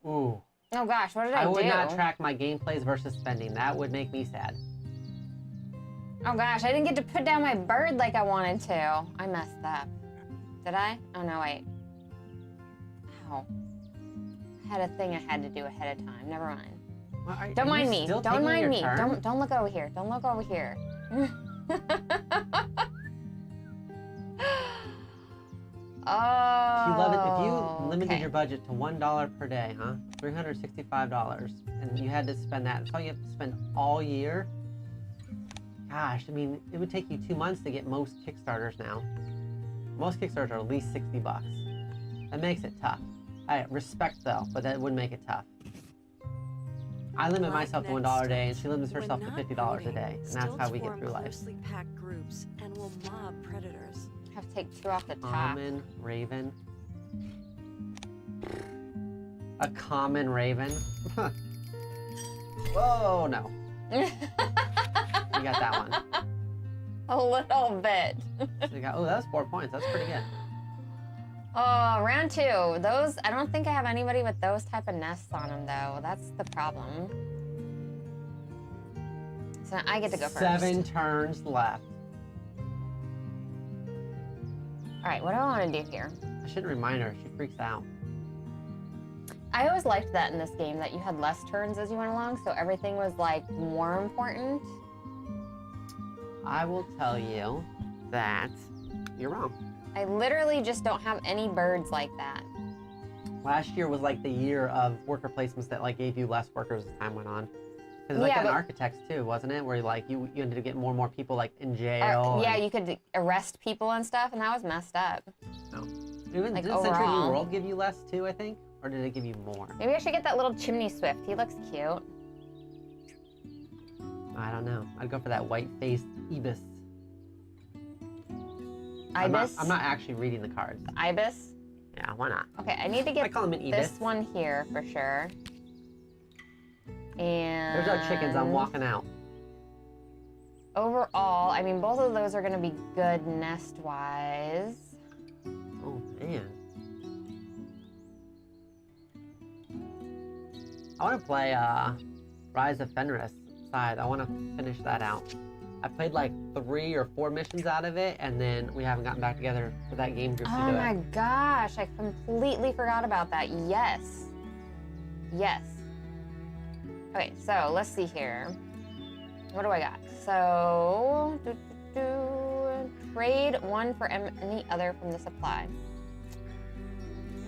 Ooh.
Oh gosh, what did I do?
I would not track my gameplays versus spending. That would make me sad.
Oh gosh, I didn't get to put down my bird like I wanted to. I messed up. Did I? Oh no, wait. Ow. I had a thing I had to do ahead of time. Never mind.
Well,
Don't mind me. Don't mind me.
Turn?
Don't look over here. Don't look over here. Oh.
If you love it, if you limited your budget to $1 per day, huh? $365, and you had to spend that. That's all you have to spend all year. Gosh, I mean, it would take you 2 months to get most Kickstarters now. Most Kickstarters are at least $60. That makes it tough. I respect though, but that would make it tough. I limit myself to $1 a day, and she limits herself to $50 a day, and that's how we get through life.
Closely packed groups and will mob predators.
Have to take 2 off the top.
Common raven. A common raven. Whoa, no. You got that one.
A little bit.
So you got, oh, that was 4 points. That's pretty good.
Oh, round 2. Those, I don't think I have anybody with those type of nests on them, though. That's the problem. So I get to go first.
7 turns left.
All right, what do I want to do here?
I shouldn't remind her. She freaks out.
I always liked that in this game, that you had less turns as you went along, so everything was, like, more important.
I will tell you that you're wrong.
I literally just don't have any birds like that.
Last year was like the year of worker placements that like gave you less workers as time went on. Because like that in Architects too, wasn't it? Where like you ended up getting more and more people like in jail.
Yeah, you could arrest people and stuff, and that was messed up.
No. Even
Like,
did Century New
overall.
World give you less too, I think? Or did it give you more?
Maybe I should get that little chimney swift. He looks cute.
I don't know. I'd go for that white-faced ibis.
Ibis?
I'm not actually reading the cards.
Ibis?
Yeah, why not?
Okay, I need to
I
get
call them an ibis.
this one here for sure. And
There's our chickens. I'm walking out.
overall, I mean, both of those are going to be good nest-wise.
Oh, man. I want to play Rise of Fenris side. I want to finish that out. I played like 3 or 4 missions out of it, and then we haven't gotten back together for that game group to do it.
Oh my gosh, I completely forgot about that. Yes. Yes. Okay, so let's see here. What do I got? So, trade 1 for any other from the supply.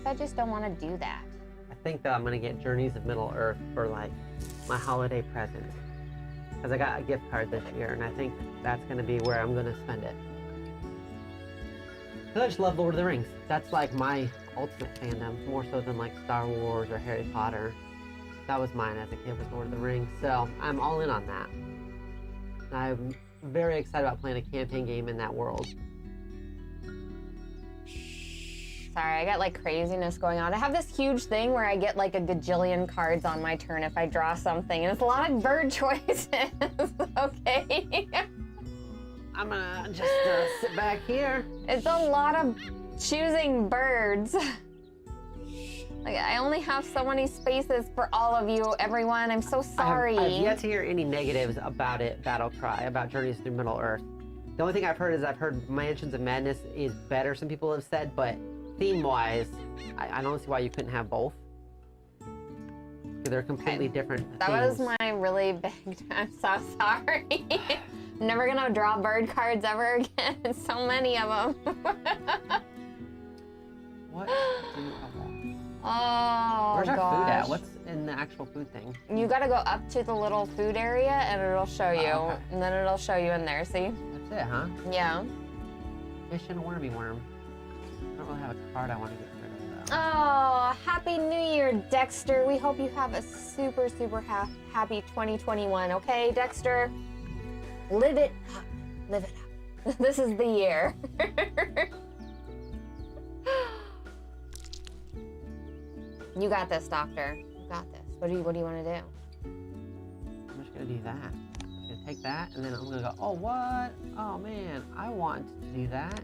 I just don't want to do that.
I think that I'm going to get Journeys of Middle-earth for like my holiday present. Because I got a gift card this year, and I think that's going to be where I'm going to spend it. Because I just love Lord of the Rings. That's like my ultimate fandom, more so than like Star Wars or Harry Potter. That was mine as a kid, was Lord of the Rings. So I'm all in on that. And I'm very excited about playing a campaign game in that world.
Sorry, I got like craziness going on. I have this huge thing where I get like a gajillion cards on my turn if I draw something, and it's a lot of bird choices. Okay.
I'm gonna just sit back here.
It's a lot of choosing birds. Like, I only have so many spaces for all of you, everyone. I'm so sorry.
I've yet to hear any negatives about it, Battlecry, about Journeys Through Middle-earth. The only thing I've heard is I've heard Mansions of Madness is better, some people have said, but theme-wise, I don't see why you couldn't have both. Because they're completely different
That
themes.
was my really big... I'm so sorry. I'm never gonna draw bird cards ever again. So many of them.
What do I want?
Oh,
Where's our
gosh.
food at? What's in the actual food thing?
You gotta go up to the little food area and it'll show you.
Oh, okay.
And then it'll show you in there, see?
That's it, huh?
Yeah.
Fish and a wormy worm. I don't really have a card I want to get rid of, though.
Oh, Happy New Year, Dexter. We hope you have a super, super happy 2021, okay, Dexter? Live it up. Live it up. This is the year. You got this, Doctor. You got this. What do you want to do?
I'm just gonna do that. I'm gonna take that, and then I'm gonna go, oh, what? Oh, man, I want to do that.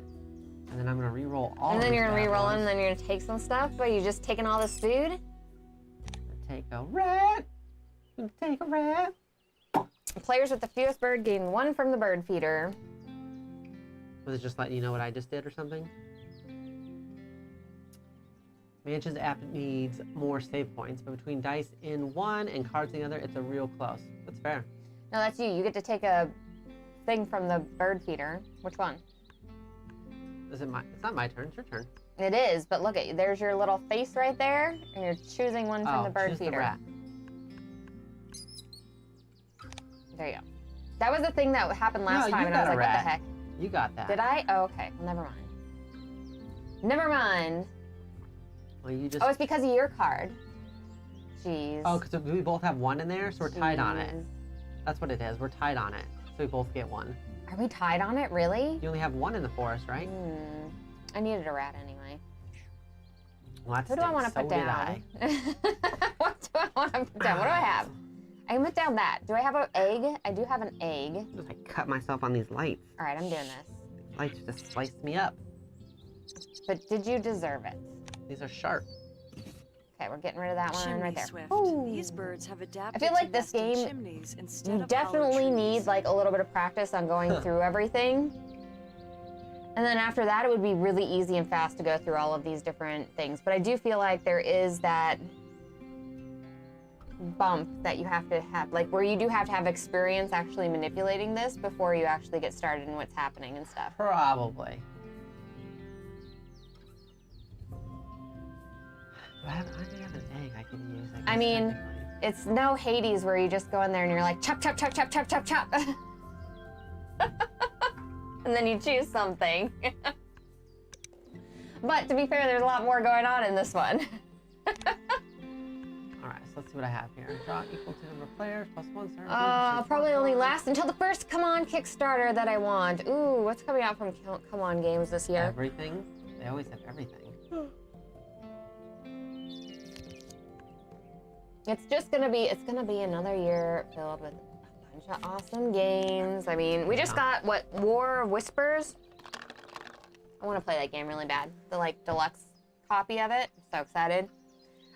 And then I'm gonna re-roll all
And then
these
you're gonna
bad
re-roll
ones.
and then you're gonna take some stuff, but you just taking all this food?
Take a rat. Take a rat.
Players with the fewest bird gain 1 from the bird feeder.
Was it just letting you know what I just did or something? Mansions app needs more save points, but between dice in one and cards in the other, it's a real close. That's fair.
No, that's you. You get to take a thing from the bird feeder. Which one?
Is it my? It's not my turn. It's your turn.
It is, but look at you. There's your little face right there, and you're choosing one from the bird
choose
feeder.
the rat.
There you go. That was the thing that happened last
No,
time,
you
and I was
got
like,
a
what the
rat.
heck?
You got that.
Did I? Oh, okay. Well, never mind. Never mind.
Well, you just.
Oh, it's because of your card. Jeez.
Oh, because we both have 1 in there, so we're tied on it.
Jeez.
That's what it is. We're tied on it, so we both get 1.
Are we tied on it, really?
You only have 1 in the forest, right?
I needed a rat anyway.
Well, that
Who do I want to
stinks.
put
So did
down?
I.
What do I want to put down? What do I have? I can put down that. Do I have an egg? I do have an egg.
Just like cut myself on these lights.
All right, I'm doing this.
Lights just sliced me up.
But did you deserve it?
These are sharp.
Okay, we're getting rid of that one
Chimney
right there.
Swift.
Ooh.
These birds have adapted
I feel like
to
this
nest in
game,
chimneys instead
You
of
definitely
hollow
need
trees.
like a little bit of practice on going through everything. And then after that, it would be really easy and fast to go through all of these different things. But I do feel like there is that bump that you have to have, like where you do have to have experience actually manipulating this before you actually get started in what's happening and stuff.
Probably. I have an egg I can use.
I mean, it's no Hades where you just go in there and you're like, chop, chop, chop, chop, chop, chop, chop. And then you choose something. But to be fair, there's a lot more going on in this one.
Alright, so let's see what I have here. Draw equal to number of players, plus 1 certain.
Probably only last until the first Come On Kickstarter that I want. Ooh, what's coming out from Come On Games this year?
Everything. They always have everything.
It's gonna be another year filled with bunch of awesome games. I mean, we just got, what, War of Whispers? I want to play that game really bad. The, like, deluxe copy of it. I'm so excited.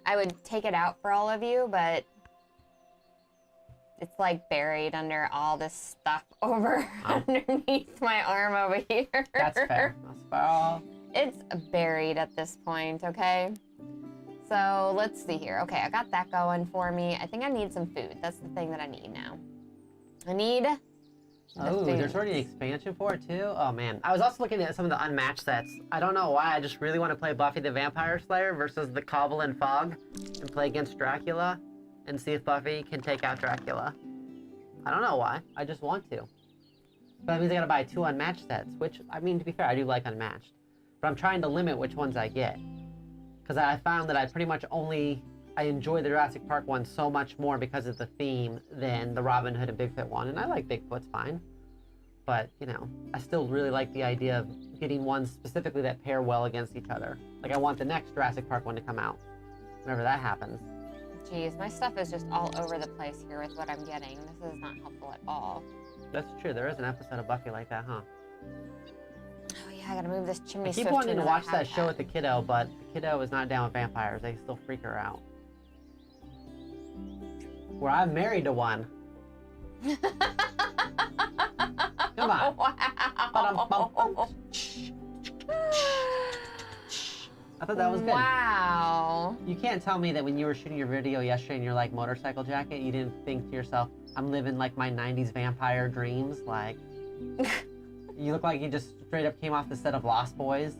I would take it out for all of you, but it's, like, buried under all this stuff over underneath my arm over here.
That's fair. That's fair.
It's buried at this point, okay? So let's see here. Okay, I got that going for me. I think I need some food. That's the thing that I need now. I need
Oh,
food.
there's already an expansion for it too? Oh man. I was also looking at some of the unmatched sets. I don't know why, I just really want to play Buffy the Vampire Slayer versus the Cobble and Fog and play against Dracula and see if Buffy can take out Dracula. I don't know why, I just want to. But that means I gotta buy 2 unmatched sets, which, I mean, to be fair, I do like unmatched. But I'm trying to limit which ones I get. Because I found that I pretty much I enjoy the Jurassic Park one so much more because of the theme than the Robin Hood and Bigfoot one. And I like Bigfoot's fine. But, you know, I still really like the idea of getting ones specifically that pair well against each other. Like, I want the next Jurassic Park one to come out, whenever that happens.
Jeez, my stuff is just all over the place here with what I'm getting. This is not helpful at all.
That's true, there is an episode of Buffy like that, huh?
Oh yeah, I gotta move this chimney
I keep
swift
wanting to
another
watch that
habitat.
show with the kiddo, but the kiddo is not down with vampires. They still freak her out. Where I'm married to one. Come on.
Wow.
I thought that was good.
Wow.
You can't tell me that when you were shooting your video yesterday in your like motorcycle jacket, you didn't think to yourself, I'm living like my 90s vampire dreams. Like, you look like you just straight up came off the set of Lost Boys.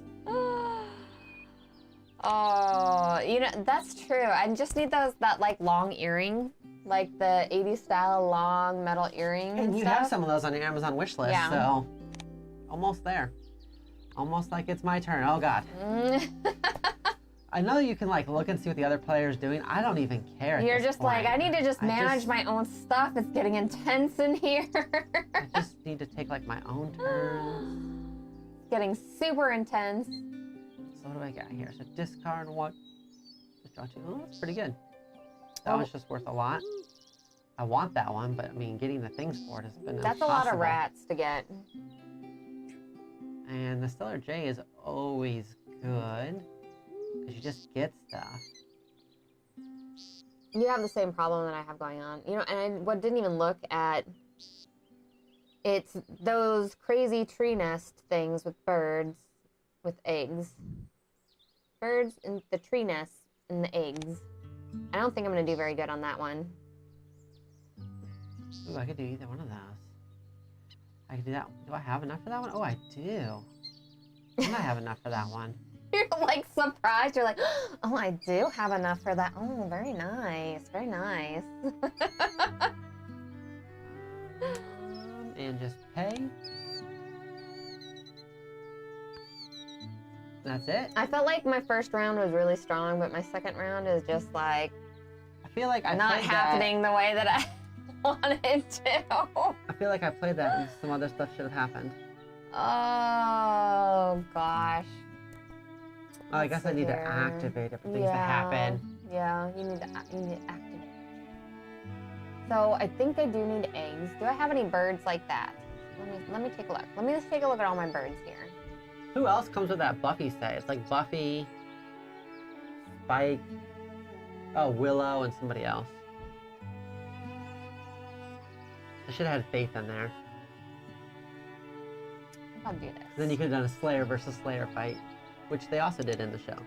Oh, you know, that's true. I just need that like long earring, like the 80s style long metal earring.
And you
stuff.
have some of those on your Amazon wish list,
Yeah.
so almost there. Almost like it's my turn. Oh God. I know you can like look and see what the other player's doing. I don't even care. at
You're
this
just like,
point.
I need to just manage my own stuff. It's getting intense in here.
I just need to take like my own turns.
It's getting super intense.
So what do I got here? So discard what? Just draw 2. Oh, that's pretty good. That one's just worth a lot. I want that one, but I mean, getting the things for it has been
That's a lot of
impossible.
rats to get.
And the Stellar J is always good because you just get stuff.
You have the same problem that I have going on. You know, and I didn't even look at, it's those crazy tree nest things with birds with eggs. Birds in the tree nests and the eggs. I don't think I'm going to do very good on that one.
Ooh, I could do either one of those. I could do that. Do I have enough for that one? Oh, I do. I might have enough for that one.
You're like surprised. You're like, oh, I do have enough for that. Oh, very nice. Very nice.
And just pay. That's it.
I felt like my first round was really strong, but my second round is just like
I feel like I
not
played
happening the way that I wanted to.
that. I feel like I played that and some other stuff should have happened.
Oh gosh.
Oh, I guess I need to
Here.
activate it for things to happen.
Yeah, you need to activate. So I think I do need eggs. Do I have any birds like that? Let me take a look. Let me just take a look at all my birds here.
Who else comes with that Buffy set? It's like Buffy, Spike, oh, Willow, and somebody else. I should have had Faith in there.
I'll do this.
Then you could have done a Slayer versus Slayer fight, which they also did in the show.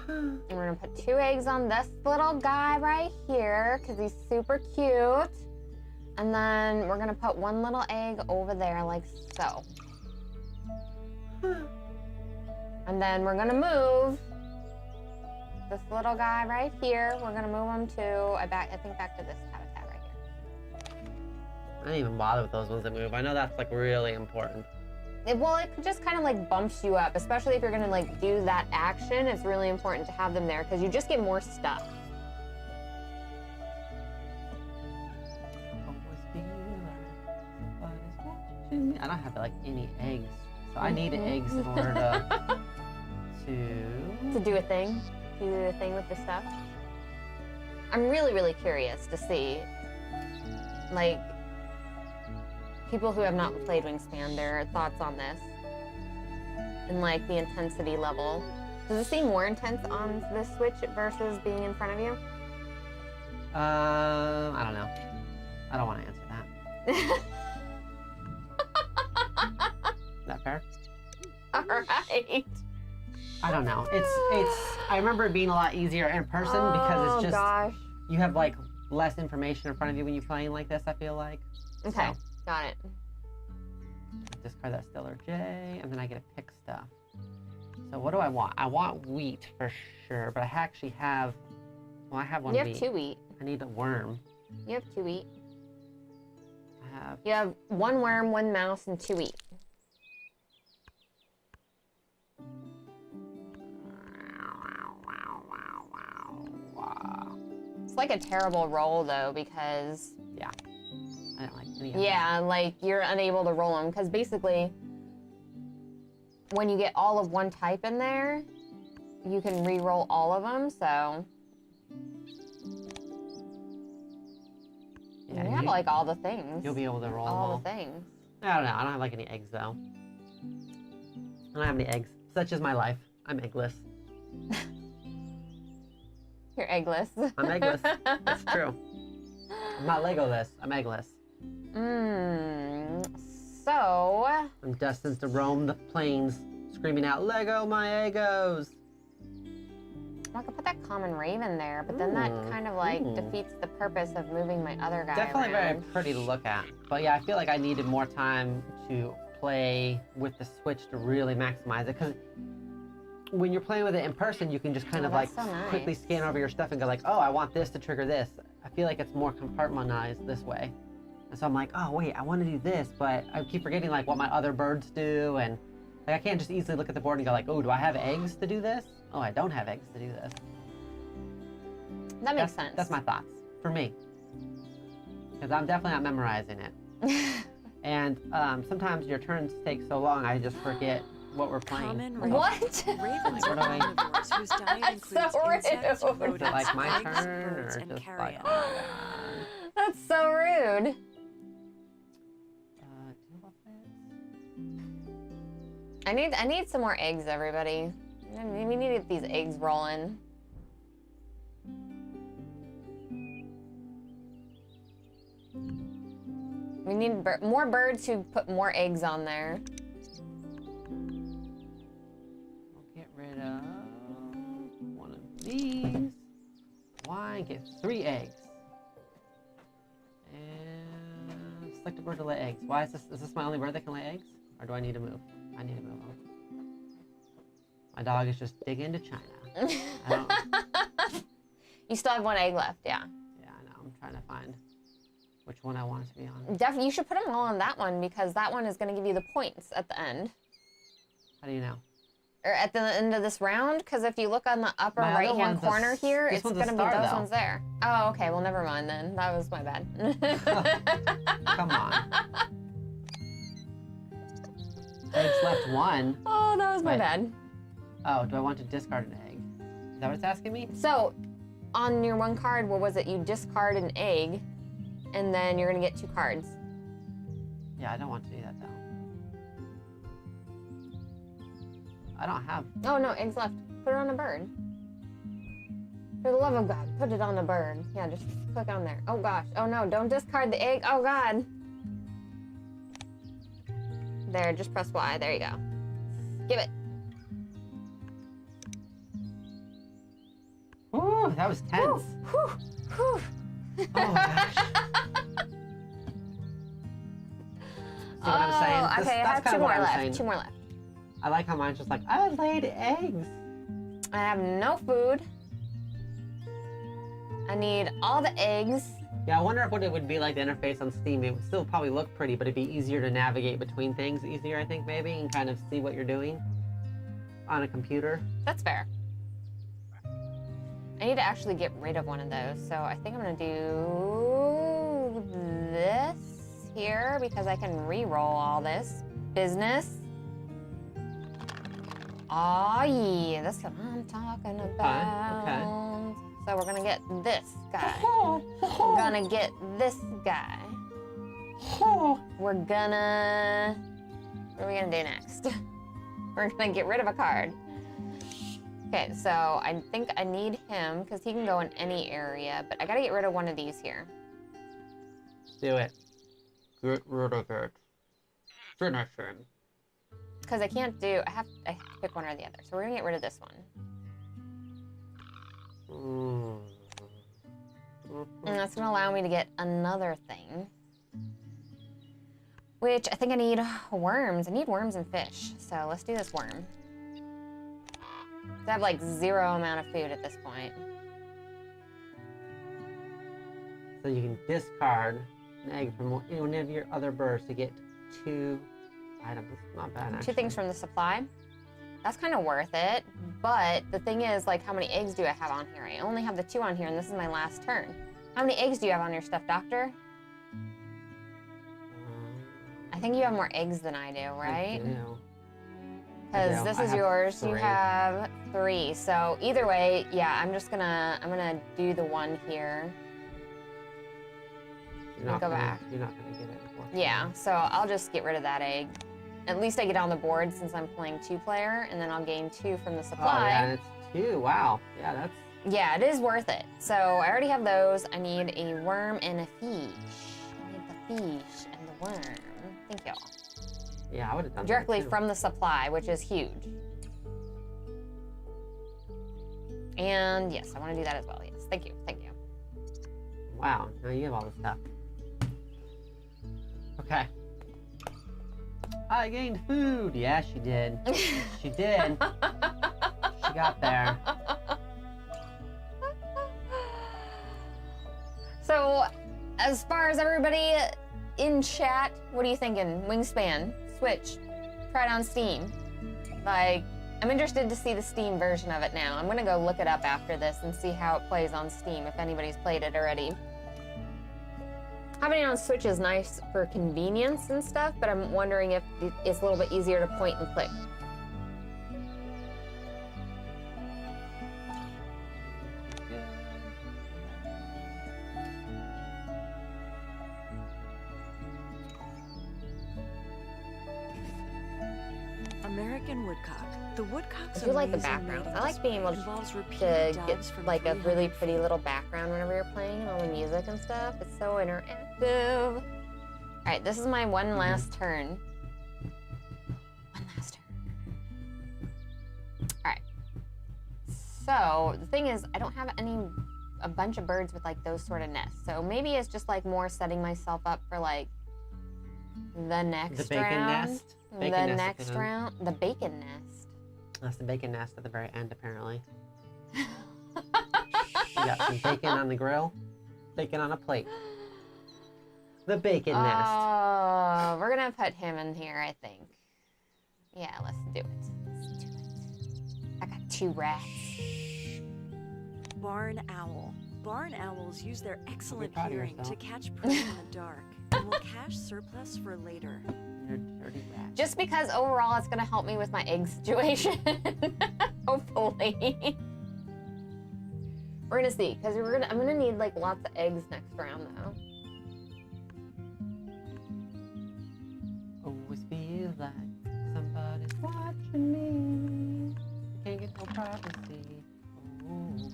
And we're gonna put 2 eggs on this little guy right here because he's super cute. And then we're gonna put 1 little egg over there like so. And then we're gonna move this little guy right here. We're gonna move him to, I think back to this habitat right here.
I didn't even bother with those ones that move. I know that's like really important.
It just kind of like bumps you up, especially if you're gonna like do that action. It's really important to have them there because you just get more stuff.
I don't have like any eggs, so I need eggs in order to
To do a thing. Do a thing with the stuff. I'm really, really curious to see, like, people who have not played Wingspan, their thoughts on this. And, like, the intensity level. Does it seem more intense on this Switch versus being in front of you?
I don't know. I don't want to answer that. Is that fair?
All right.
I don't know. I remember it being a lot easier in person because it's just
gosh.
you have like less information in front of you when you're playing like this, I feel like.
Okay,
So,
got it.
discard that Stellar J, and then I get to pick stuff. So what do I want? I want wheat for sure, but I actually have, well, I have one
You have
wheat.
2 wheat.
I need a worm.
You have 2 wheat.
I have,
You have 1 worm, 1 mouse, and 2 wheat. It's like a terrible roll though, because
yeah. I don't like any of that.
yeah, like you're unable to roll them because basically when you get all of one type in there, you can re-roll all of them, so
Yeah,
you have like all the things.
You'll be able to roll them
all
all.
the things.
I don't know. I don't have like any eggs though. I don't have any eggs. Such is my life. I'm eggless.
You're eggless.
I'm eggless. That's true. I'm not Legoless. I'm eggless.
So
I'm destined to roam the plains, screaming out, "Lego my Eggos!"
I could put that common raven there, but then that kind of like defeats the purpose of moving my other guy
Definitely very
around.
pretty to look at. But yeah, I feel like I needed more time to play with the Switch to really maximize it. Because when you're playing with it in person, you can just kind of like
that's so nice.
quickly scan over your stuff and go like, oh, I want this to trigger this. I feel like it's more compartmentalized this way. And so I'm like, oh wait, I want to do this, but I keep forgetting like what my other birds do, and like I can't just easily look at the board and go like, oh, do I have eggs to do this? Oh, I don't have eggs to do this.
That makes sense.
That's my thoughts for me, because I'm definitely not memorizing it. And sometimes your turns take so long, I just forget what we're playing.
Common
What?
Ravens
What
are
do I-
omnivores whose diet
That's
includes
so rude.
insects,
Is it
rodents,
like my
eggs,
turn,
birds,
or
and
just
carrion.
like, oh god.
That's so rude.
Do you love this?
I need some more eggs, everybody. We need to get these eggs rolling. We need more birds who put more eggs on there.
We'll get rid of one of these. Why? Get 3 eggs. And select a bird to lay eggs. Why is this? Is this my only bird that can lay eggs? Or do I need to move? I need to move on. My dog is just digging into China. I don't,
You still have 1 egg left, yeah.
yeah, I know. I'm trying to find which one I want it to be on.
Definitely, you should put them all on that one because that one is going to give you the points at the end.
How do you know?
Or at the end of this round, because if you look on the upper
My other
right-hand
one's a
corner
s-
here,
this
it's
one's a
going to be
star,
those
though.
ones there. Oh, okay. Well, never mind then. That was my bad.
Come on. Eggs left 1.
Oh, that was my
Wait.
bad.
Oh, do I want to discard an egg? Is that what it's asking me?
So, on your 1 card, what was it? You discard an egg, and then you're going to get 2 cards.
Yeah, I don't want to do that though. I don't have.
Oh, no, eggs left. Put it on a bird. For the love of God, put it on a bird. Yeah, just click on there. Oh, gosh. Oh, no, don't discard the egg. Oh, God. There, just press Y. There you go. Give it.
Ooh, that was tense.
Whew, whew.
Oh gosh. See what I'm saying? This-
Okay, I
that's
have
kind
2
of what
more
I'm
left.
saying.
2 more left.
I like how mine's just like, I laid eggs.
I have no food. I need all the eggs.
Yeah, I wonder what it would be like the interface on Steam. It would still probably look pretty, but it'd be easier to navigate between things easier, I think, maybe, and kind of see what you're doing on a computer.
That's fair. I need to actually get rid of one of those, so I think I'm gonna do this here because I can re-roll all this business. Oh yeah, that's what I'm talking about.
Okay.
So So we're gonna get this guy. We're gonna get this guy. We're gonna... What are we gonna do next? We're gonna get rid of a card. Okay, so I think I need him because he can go in any area, but I gotta get rid of one of these here.
Do it. Get rid of it. Finish him.
Because I can't do... I have to pick one or the other. So we're gonna get rid of this one. And that's gonna allow me to get another thing. Which I think I need worms. I need worms and fish. So let's do this worm. I have like 0 amount of food at this point.
So you can discard an egg from one of your other birds to get 2 items. It's not bad, actually.
2 things from the supply. That's kind of worth it. But the thing is, like, how many eggs do I have on here? I only have the 2 on here, and this is my last turn. How many eggs do you have on your stuffed doctor? I think you have more eggs than I do, right?
I do.
Because this is yours.
3.
You have 3. So either way, yeah, I'm gonna do the one here. Go back.
You're not gonna get it. Unfortunately.
Yeah, so I'll just get rid of that egg. At least I get on the board since I'm playing 2-player, and then I'll gain 2 from the supply.
Oh, yeah, and it's 2. Wow. Yeah, that's...
Yeah, it is worth it. So I already have those. I need a worm and a fish. I need the fish and the worm. Thank you.
Yeah, I would have done
Directly
that too.
from the supply, which is huge. And yes, I want to do that as well. Yes, thank you, thank you.
Wow, now you have all this stuff. Okay. I gained food. Yeah, she did. She did. She got there.
So, as far as everybody in chat, what are you thinking? Wingspan, Switch, try it on Steam. Like, I'm interested to see the Steam version of it now. I'm gonna go look it up after this and see how it plays on Steam, if anybody's played it already. Having it on Switch is nice for convenience and stuff, but I'm wondering if it's a little bit easier to point and click.
American woodcock. The woodcock's
I do like the
amazing
backgrounds.
mating
I like being able
involves
to
repeated
get
dives from
like a
300
really
feet.
pretty little background whenever you're playing and all the music and stuff. It's so interactive. All right, this is my one last turn. One last turn. All right. So the thing is, I don't have a bunch of birds with like those sort of nests. So maybe it's just like more setting myself up for like the next
The bacon
round.
nest?
The
Bacon nest
next
again.
round. The bacon nest.
That's the bacon nest at the very end, apparently. You got some bacon on the grill, bacon on a plate. The bacon nest.
Oh, we're gonna put him in here, I think. Yeah, let's do it. Let's do it. I got 2 rats.
Barn owl. Barn owls use their excellent
proud of
hearing to
yourself.
catch prey in the dark and will cache surplus for later.
You're a dirty rat.
Just because overall it's gonna help me with my egg situation. Hopefully. We're gonna see, because I'm gonna need like lots of eggs next round though.
Always feel like somebody's watching me. Can't get no privacy. Oh.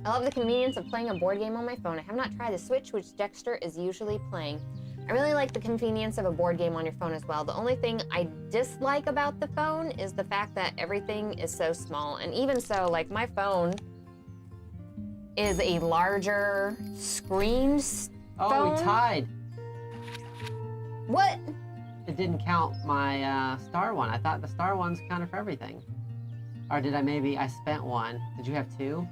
I love the convenience of playing a board game on my phone. I have not tried the Switch, which Dexter is usually playing. I really like the convenience of a board game on your phone as well. The only thing I dislike about the phone is the fact that everything is so small. And even so, like my phone is a larger screen
Oh,
phone.
we tied.
What?
It didn't count my star one. I thought the star ones counted for everything. Or did I spent 1. Did you have 2?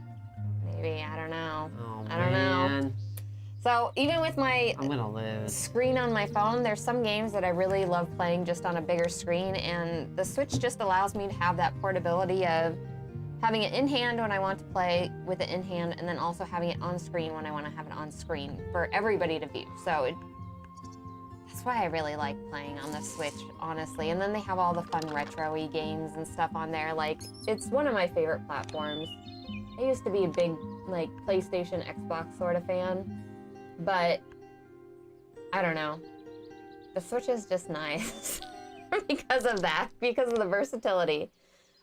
Maybe, I don't know.
Oh,
I don't know.
man.
So even with my
I'm gonna lose.
screen on my phone, there's some games that I really love playing just on a bigger screen, and the Switch just allows me to have that portability of having it in hand when I want to play with it in hand, and then also having it on screen when I want to have it on screen for everybody to view. So that's That's why I really like playing on the Switch, honestly. And then they have all the fun retro-y games and stuff on there. Like, it's one of my favorite platforms. I used to be a big, like, PlayStation, Xbox sort of fan. But, I don't know. The Switch is just nice because of that, because of the versatility.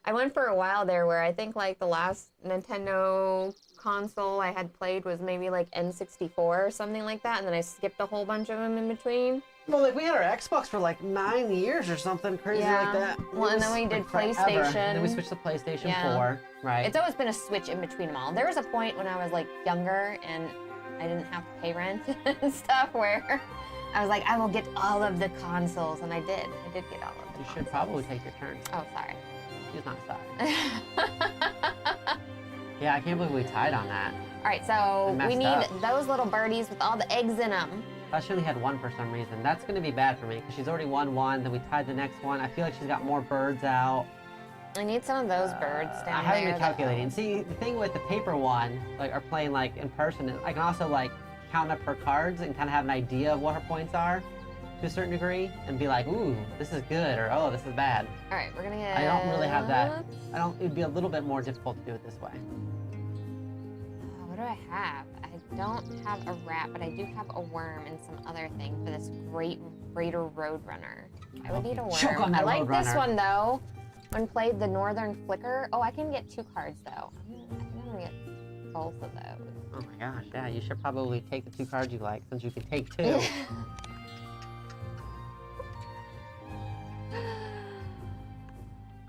I went for a while there where I think, like, the last Nintendo console I had played was maybe, like, N64 or something like that, and then I skipped a whole bunch of them in between.
Well, like, we had our Xbox for, like, 9 years or something crazy like that.
Well, and then we did PlayStation.
And then we switched to PlayStation 4, right?
It's always been a switch in between them all. There was a point when I was, like, younger and I didn't have to pay rent and stuff where I was like, I will get all of the consoles, and I did. I did get all of them.
You should probably take your turn.
Oh, sorry.
She's not sorry. Yeah, I can't believe we tied on that.
All right, so we need
up.
those little birdies with all the eggs in them.
I thought she only had one for some reason. That's going to be bad for me because she's already won one. Then we tied the next one. I feel like she's got more birds out.
I need some of those birds down there.
I haven't been calculating. See, the thing with the paper one, like, or playing like in person, is I can also like count up her cards and kind of have an idea of what her points are to a certain degree and be like, ooh, this is good, or oh, this is bad.
All right, we're gonna get.
I don't really have that. It'd be a little bit more difficult to do it this way.
What do I have? I don't have a rat, but I do have a worm and some other thing for this greater roadrunner. I would need a worm.
Choke on that
I like this
Roadrunner.
one though. When played the Northern Flicker. Oh, I can get 2 cards though. I think I'm gonna get both of those.
Oh my gosh, yeah, you should probably take the 2 cards you like since you can take 2.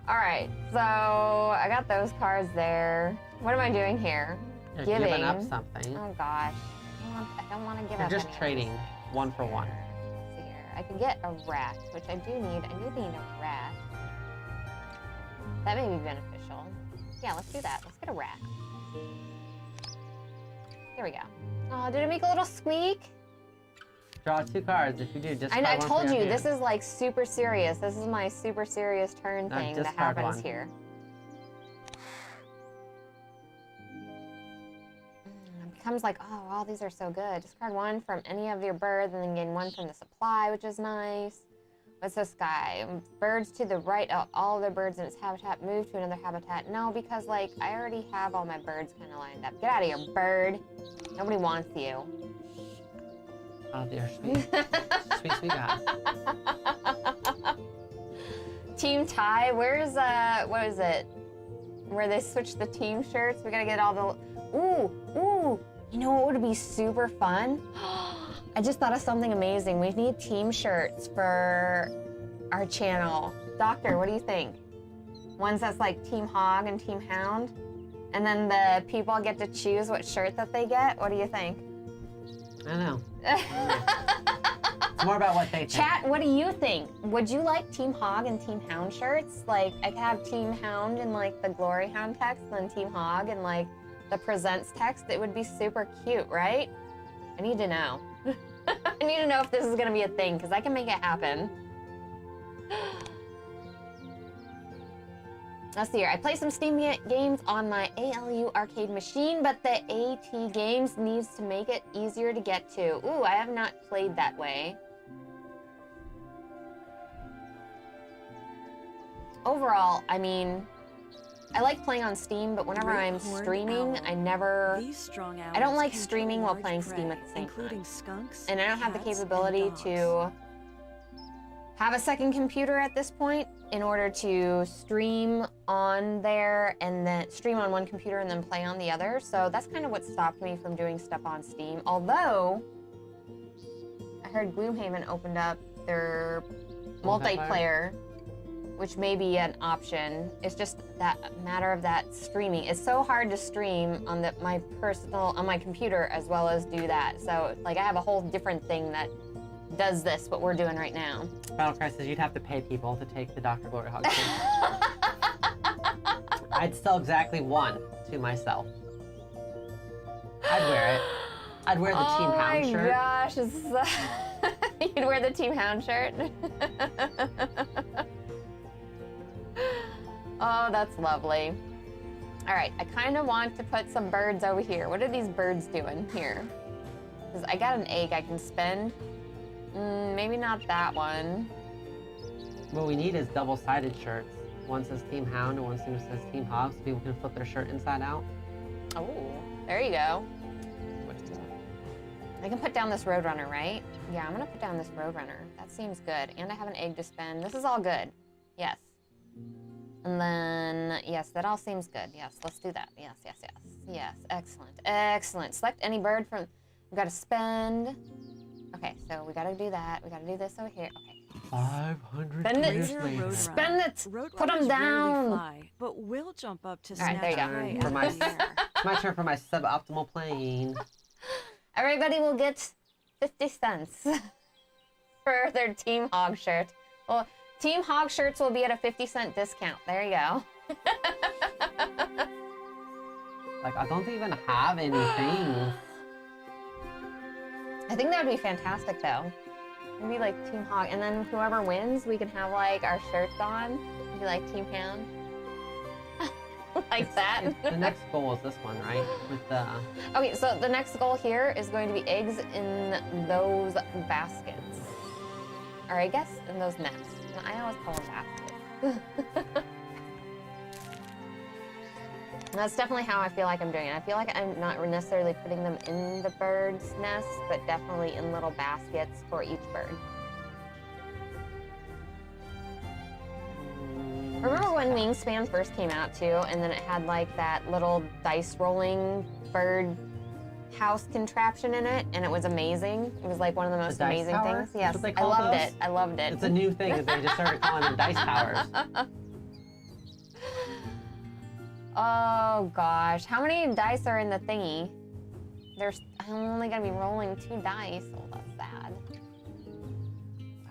All right, so I got those cards there. What am I doing here?
You're
Giving.
giving up something.
Oh gosh, I don't want to give
You're
up.
just
any of
trading
these.
1 for 1.
Let's see here. I could get a rat, which I do need. I do need a rat. That may be beneficial. Yeah, let's do that. Let's get a rat. There we go. Oh, did it make a little squeak?
Draw 2 cards. If you do, just
I told you, this is like super serious. This is my super serious turn
Now
thing that
discard
happens
one.
here. It becomes like, oh, all these are so good. Discard 1 from any of your birds and then gain 1 from the supply, which is nice. What's this guy? Birds to the right of all the birds in its habitat move to another habitat. No, because like I already have all my birds kind of lined up. Get out of here, bird. Nobody wants you.
Oh, dear, sweet. Sweet guy.
Team tie. Where's what is it? Where they switch the team shirts? We gotta get all the. Ooh. You know what would be super fun? I just thought of something amazing. We need team shirts for our channel. Doctor, what do you think? Ones that's like Team Hog and Team Hound? And then the people get to choose what shirt that they get? What do you think?
I don't know. It's more about what they think.
Chat, what do you think? Would you like Team Hog and Team Hound shirts? Like, I could have Team Hound in like the Gloryhoundd text, and then Team Hog in like the Presents text. It would be super cute, right? I need to know. I need to know if this is gonna be a thing, because I can make it happen. Let's see here. I play some Steam games on my ALU arcade machine, but the AT games needs to make it easier to get to. Ooh, I have not played that way. Overall, I mean, I like playing on Steam, but whenever I'm streaming, I don't like streaming while playing Steam at the same time.
Skunks,
And I don't have the
cats,
capability
and dogs.
to have a second computer at this point in order to stream on there and then stream on one computer and then play on the other. So that's kind of what stopped me from doing stuff on Steam. Although I heard Gloomhaven opened up their multiplayer, which may be an option. It's just that matter of that streaming. It's so hard to stream on on my computer as well as do that. So like I have a whole different thing that does this, what we're doing right now.
Battle Cry says you'd have to pay people to take the Dr. Gloryhoundd suit. I'd sell exactly 1 to myself. I'd wear it. I'd wear the Team Hound shirt.
Oh my gosh, you'd wear the Team Hound shirt? Oh, that's lovely. All right, I kind of want to put some birds over here. What are these birds doing here? Because I got an egg I can spend. Maybe not that one.
What we need is double-sided shirts. One says Team Hound and one says Team Hog, so people can flip their shirt inside out.
Oh, there you go. I can put down this Roadrunner, right? Yeah, I'm gonna put down this Roadrunner. That seems good. And I have an egg to spend. This is all good. Yes. And then, yes, that all seems good. Yes, let's do that. Yes, yes, yes. Yes, excellent. Excellent. Select any bird from... We gotta spend... Okay, so we gotta do that. We gotta do this over here. Okay.
500
Spend it.
years
Razor
later.
Roadrunner.
Spend it! Put them
Roadrunners
down!
rarely fly, but will jump up to
All right,
snatch
there you go.
prey
For
out
my-
of the air.
It's my turn for my suboptimal plane.
Everybody will get 50 cents for their Team Hog shirt. Well, Team Hog shirts will be at a 50-cent discount. There you go.
Like, I don't even have anything.
I think that would be fantastic, though. Maybe like Team Hog, and then whoever wins, we can have like our shirts on. Be like Team Hound, like that.
The next goal is this one, right? With the...
Okay, so the next goal here is going to be eggs in those baskets, or I guess in those nets. I always call them baskets. That's definitely how I feel like I'm doing it. I feel like I'm not necessarily putting them in the bird's nest, but definitely in little baskets for each bird. Remember when Wingspan first came out too, and then it had like that little dice rolling bird house contraption in it, and it was amazing. It was like one of the most
dice
amazing
tower?
things.
That's
Yes,
what they
I
call
loved
those?
it. I loved it.
It's a new thing, is they just started calling them dice towers.
Oh gosh, how many dice are in the thingy? I'm only gonna be rolling 2 dice. Oh, that's sad.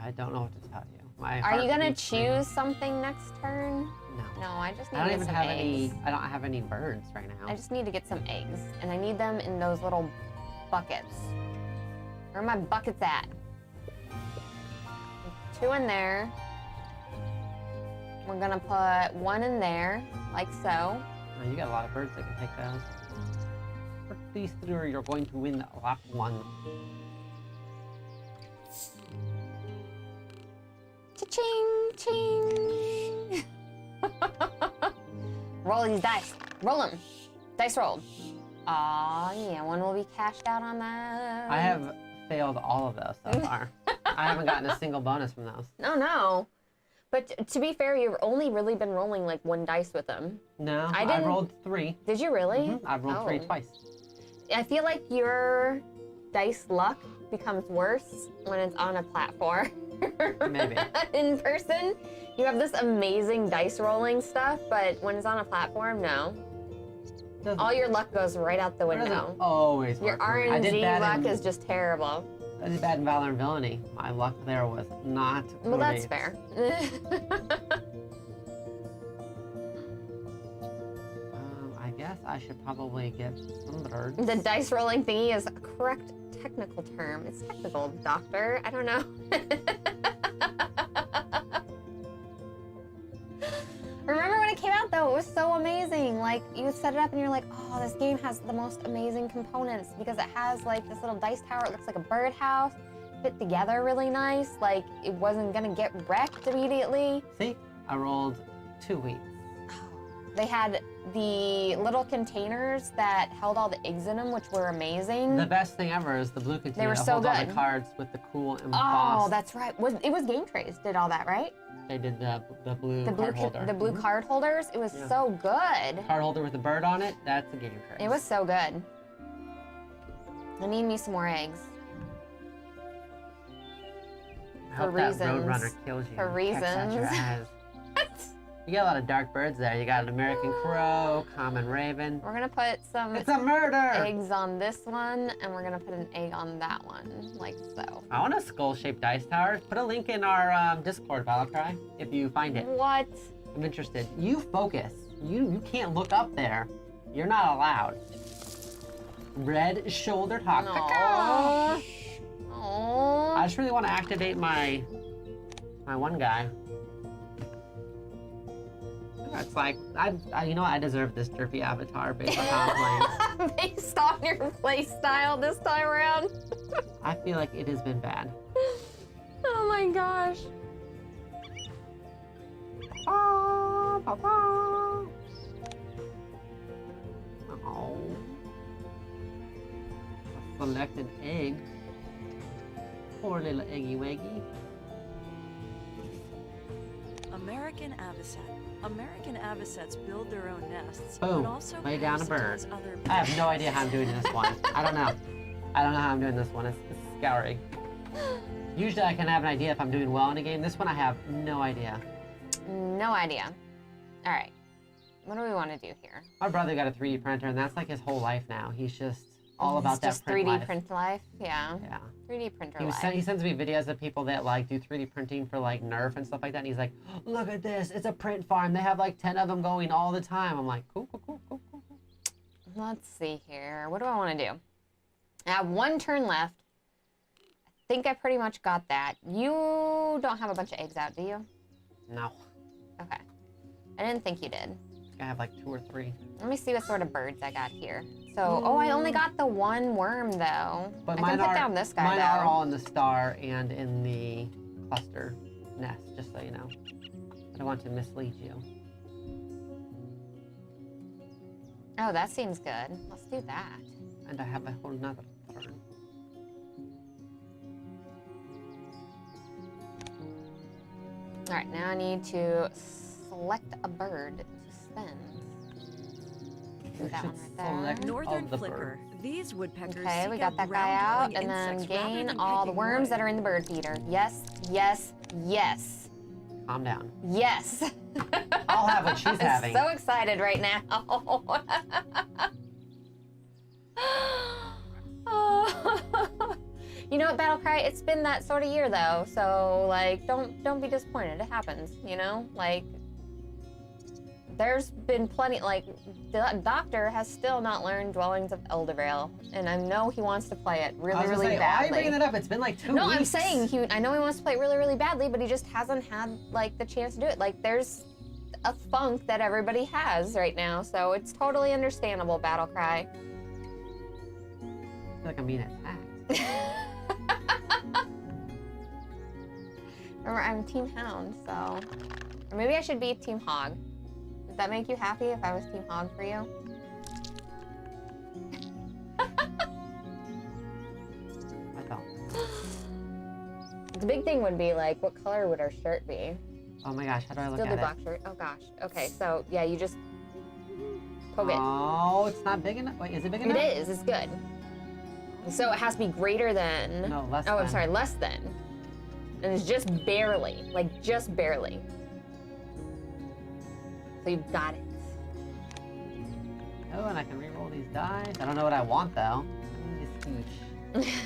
I don't know what to tell you. My
Are
heart
you gonna
beats
choose something next turn?
No.
No, I just need
I
to
don't
get
even
some
have
eggs.
any. I don't have any birds right now.
I just need to get some eggs, and I need them in those little buckets. Where are my buckets at? 2 in there. We're gonna put 1 in there, like so.
Oh, you got a lot of birds that can take those. For these 3, you're going to win lap 1.
Cha-ching, ching. Roll these dice. Roll them. Dice rolled. Aw, yeah, 1 will be cashed out on that.
I have failed all of those so far. I haven't gotten a single bonus from those.
No. But to be fair, you've only really been rolling like 1 dice with them.
No,
I
I
didn't-
rolled 3.
Did you really?
I've rolled 3
Oh.
twice.
I feel like your dice luck becomes worse when it's on a platform.
Maybe.
In person, you have this amazing dice rolling stuff, but when it's on a platform, no.
Doesn't-
All your luck goes right out the
it doesn't
window.
always
Your
work for me. I did
RNG
bad
luck
in-
is just terrible.
I did bad in Valor and Villainy. My luck there was not
Well, that's
great.
fair.
I guess I should probably get some birds.
The dice rolling thingy is a correct technical term. It's technical, doctor. I don't know. Remember when it came out though? It was so amazing. Like you would set it up and you're like, oh, this game has the most amazing components because it has like this little dice tower. It looks like a birdhouse, fit together really nice. Like it wasn't gonna get wrecked immediately.
See, I rolled 2 wheats.
They had the little containers that held all the eggs in them, which were amazing.
The best thing ever is the blue container
were
that
so
holds all the
good.
cards with the cool
Oh,
embossed.
that's right. It was Game Trays did all that, right?
They did the blue
The blue
card holder.
the blue
Mhm.
card holders. It was
Yeah.
so good.
Card holder with a bird on it. That's a game tray.
It was so good. I need me some more eggs.
I hope
for
that
reasons.
Roadrunner kills you.
For
and kicks out your
reasons.
ass. You got a lot of dark birds there. You got an American crow, common raven.
We're gonna put some
It's a murder!
eggs on this one, and we're gonna put an egg on that one, like so.
I want a skull-shaped dice tower. Put a link in our Discord, Valkyrie, if you find it.
What?
I'm interested. You focus. You can't look up there. You're not allowed. Red-shouldered hawk.
Aww. Aww.
I just really want to activate my one guy. It's like, you know what? I deserve this derpy avatar based on how I'm playing.
Based on your play style this time around.
I feel like it has been bad.
my gosh.
Oh. Select an egg. Poor little eggy waggy.
American avocet. American avocets build their own nests,
Boom.
but also
Lay down a bird.
parasitize other
I have no
pests.
idea how I'm doing this one. I don't know. I don't know how I'm doing this one. It's scouring. Usually I can have an idea if I'm doing well in a game. This one I have no idea.
No idea. All right. What do we want to do here?
My brother got a 3D printer, and that's like his whole life now. He's just all about
It's
that
just
print
3D
life.
print life. Yeah.
Yeah.
3D printer
He
life.
sends me videos of people that like do 3D printing for like Nerf and stuff like that. And he's like, look at this. It's a print farm. They have like 10 of them going all the time. I'm like, cool.
Let's see here. What do I want to do? I have 1 turn left. I think I pretty much got that. You don't have a bunch of eggs out, do you?
No.
Okay. I didn't think you did.
I have like 2 or 3.
Let me see what sort of birds I got here. So, oh, I only got the 1 worm though.
But
I
mine
can put
are,
down this guy
mine
though.
are all in the star and in the cluster nest, just so you know. I don't want to mislead you.
Oh, that seems good. Let's do that.
And I have a whole nother turn.
All right, now I need to select a bird to spend. Do that one right there.
select
Northern
of the
flicker.
bird.
These woodpeckers
Okay, we
seek
got
out
that guy
ground-dwelling
out, and then
insects rather
gain
than
all the
picking
worms
wood.
that are in the bird feeder. Yes, yes, yes,
Calm down.
yes.
I'll have what she's
I'm
having.
so excited right now. You know what, Battlecry? It's been that sort of year though, so like, don't be disappointed. It happens, you know. Like, there's been plenty. Like, the Doctor has still not learned Dwellings of Eldervale, and I know he wants to play it
I
really,
was gonna
really
say, why are you
badly.
bringing that up? It's been like 2
No,
weeks.
I'm saying I know he wants to play it really, really badly, but he just hasn't had like the chance to do it. Like, there's a funk that everybody has right now, so it's totally understandable, Battlecry.
I feel like I'm being attacked.
Remember, I'm Team Hound, so... Or maybe I should be Team Hog. Would that make you happy if I was Team Hog for you?
I don't.
The big thing would be, like, what color would our shirt be?
Oh my gosh, how do I look
Still
at
do
it?
black shirt. Oh gosh. Okay, so, yeah, you just... poke it.
Oh, it's not big enough? Wait, is it big enough?
It is. It's good. So it has to be greater than...
No, less
Oh, I'm
than.
sorry, less than. And it's just barely. Like, just barely. So you've got it.
Oh, and I can re-roll these dice. I don't know what I want, though. I need this fish.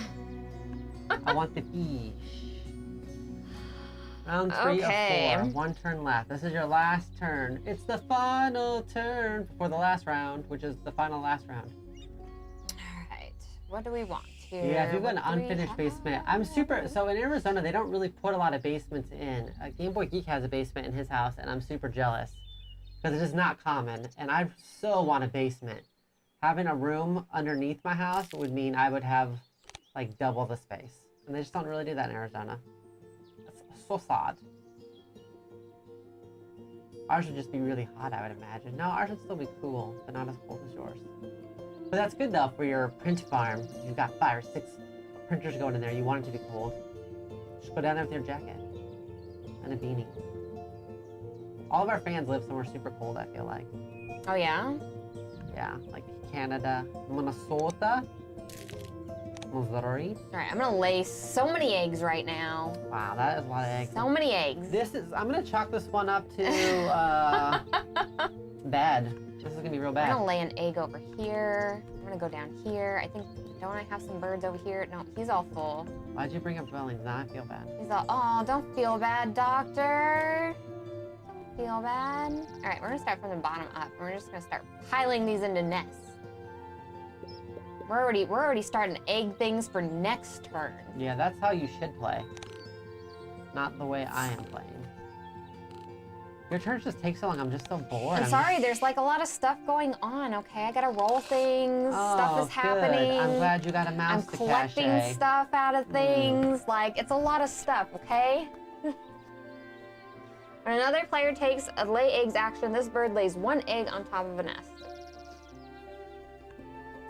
I want the fish. Round 3
Okay.
of 4. 1 turn left. This is your last turn. It's the final turn for the last round, which is the final last round.
Alright. What do we want here?
Yeah, if you've got an
What do we
unfinished
have?
basement, I'm super. So in Arizona, they don't really put a lot of basements in. Game Boy Geek has a basement in his house, and I'm super jealous because it is not common. And I so want a basement. Having a room underneath my house would mean I would have like double the space, and they just don't really do that in Arizona. That's so sad. Ours would just be really hot, I would imagine. No, ours would still be cool, but not as cold as yours. But that's good though for your print farm. You've got 5 or 6 printers going in there. You want it to be cold. Just go down there with your jacket and a beanie. All of our fans live somewhere super cold, I feel like.
Oh, yeah?
Yeah, like Canada, Minnesota, Missouri.
Alright, I'm gonna lay so many eggs right now.
Wow, that is a lot of eggs.
So many eggs.
I'm gonna chalk this one up to bad. This is gonna be real
I'm
bad.
gonna lay an egg over here. I'm gonna go down here. I think, don't I have some birds over here? No, he's all full.
Why'd you bring up dwellings? Now I feel bad.
He's all, oh, don't feel bad, Doctor. Don't feel bad. All right, we're gonna start from the bottom up. We're just gonna start piling these into nests. We're already starting to egg things for next turn.
Yeah, that's how you should play. Not the way I am playing. Your turns just take so long. I'm just so bored.
I'm sorry, there's like a lot of stuff going on, okay? I gotta roll things, stuff is
good.
happening.
I'm glad you got a mouse
I'm
to
collecting
cachet.
stuff out of things. Like, it's a lot of stuff, okay? When another player takes a lay eggs action, this bird lays 1 egg on top of a nest.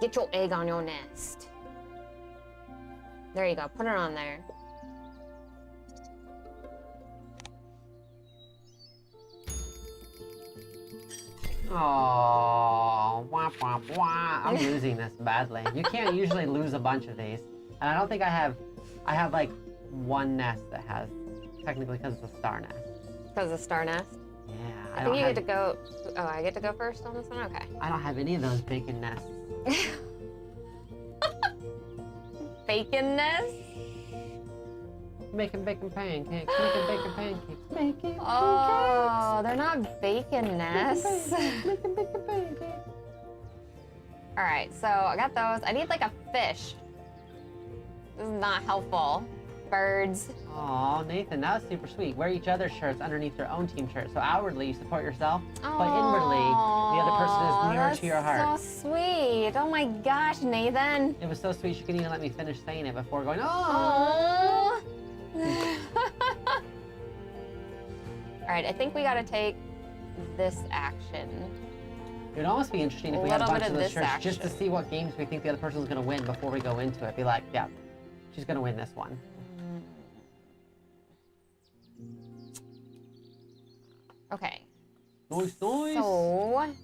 Get your egg on your nest. There you go, put it on there.
Oh, wah, wah, wah. I'm losing this badly. You can't usually lose a bunch of these. And I don't think I have like 1 nest that has, technically because it's a star nest.
Because of star nest?
Yeah,
I think you get to go, oh, I get to go first on this one? Okay.
I don't have any of those bacon nests.
Bacon nest?
Making bacon pancakes, making bacon pancakes, making
Oh, they're not bacon nests.
making bacon pancakes.
All right, so I got those. I need like a fish. This is not helpful. Birds.
Aw, Nathan, that was super sweet. Wear each other's shirts underneath your own team shirt. So outwardly, you support yourself, but inwardly, the other person is nearer to your heart.
That's so sweet. Oh my gosh, Nathan.
It was so sweet, she couldn't even let me finish saying it before going, oh!
Oh. All right, I think we gotta take this action.
It would almost be interesting if we
A
had a
little
bunch
bit
of
of
those
this
shirts just to
action.
see what games we think the other person's gonna win before we go into it. Be like, yeah, she's gonna win this one.
Okay.
Nice, nice.
So
I'm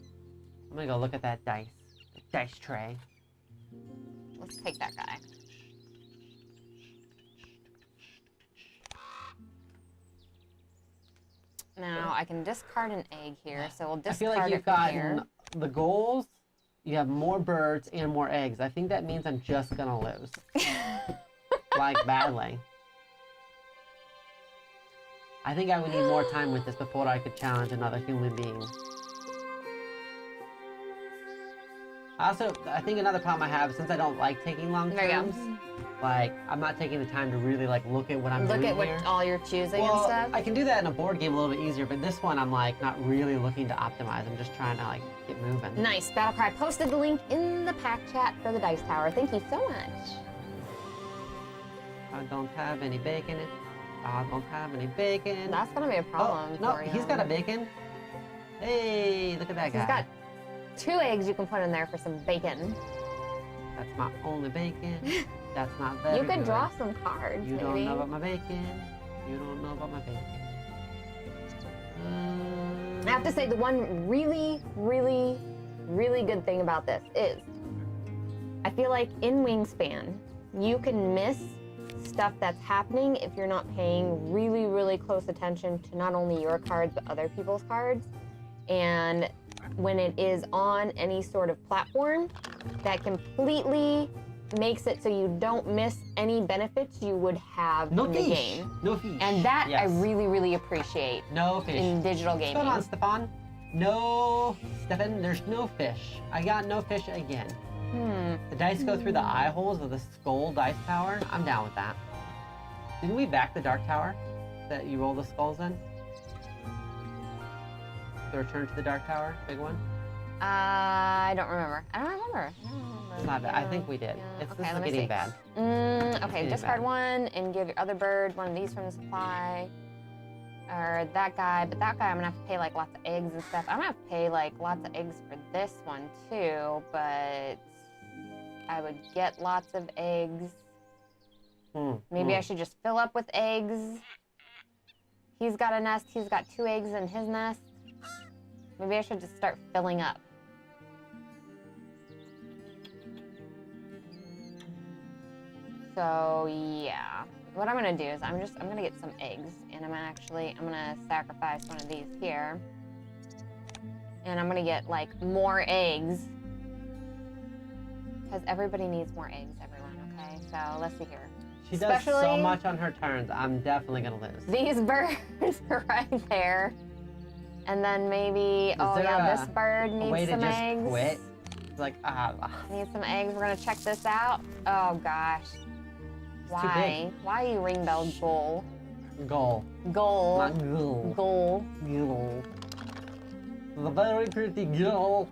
gonna go look at that dice tray.
let's take that guy. Now I can discard an egg here, so we'll
I
discard
feel like
it
you've
from
gotten
here.
the goals. You have more birds and more eggs. I think that means I'm just gonna lose. Like badly. I think I would need more time with this before I could challenge another human being. Also, I think another problem I have, since I don't like taking long
There you go.
turns, like, I'm not taking the time to really, like, look at what I'm
Look
doing
at what
here.
all you're choosing
Well,
and stuff.
I can do that in a board game a little bit easier, but this one I'm, like, not really looking to optimize. I'm just trying to, like, get moving.
Nice. Battlecry posted the link in the pack chat for the Dice Tower. Thank you so much.
I don't have any bacon. I don't have any bacon.
That's gonna be a problem
no,
for you.
he's got a bacon. Hey, look at that guy.
He's got 2 eggs you can put in there for some bacon.
That's my only bacon. That's not very
You could
good.
draw some cards,
You
maybe.
don't know about my bacon. You don't know about my bacon.
I have to say, the one really, really, really good thing about this is I feel like in Wingspan, you can miss stuff that's happening if you're not paying really, really close attention to not only your cards, but other people's cards. And when it is on any sort of platform, that completely makes it so you don't miss any benefits you would have
No
in the
fish.
game.
No fish.
And that I
Yes.
really, really appreciate
No fish.
in digital
What's
gaming.
going on, Stefan? No, Stefan, there's no fish. I got no fish again. The dice go through the eye holes of the skull dice tower. I'm down with that. Didn't we back the dark tower that you roll the skulls in? The return to the dark tower, big one?
I don't remember.
It's not bad. I think we did.
Yeah,
It's
okay,
this is
let me
getting
see.
bad.
Okay,
getting
discard
bad.
1 and give your other bird one of these from the supply. Or that guy, but that guy I'm gonna have to pay like lots of eggs and stuff. I'm gonna have to pay like lots of eggs for this one too, but I would get lots of eggs. Maybe I should just fill up with eggs. He's got a nest, he's got 2 eggs in his nest. Maybe I should just start filling up. So yeah, what I'm gonna do is I'm gonna get some eggs, and I'm gonna sacrifice one of these here, and I'm gonna get like more eggs, because everybody needs more eggs, everyone. Okay, so let's see here.
She does so
Especially-
much on her turns. I'm definitely gonna lose.
These birds are right there, and then maybe
there
this bird
A
needs
way to
some
just
eggs.
quit. It's like
Need some eggs. We're gonna check this out. Oh gosh.
too
Why? Why you ring-belled bull?
Goal.
Goal.
Not goal.
Goal.
Girl. The very pretty girl.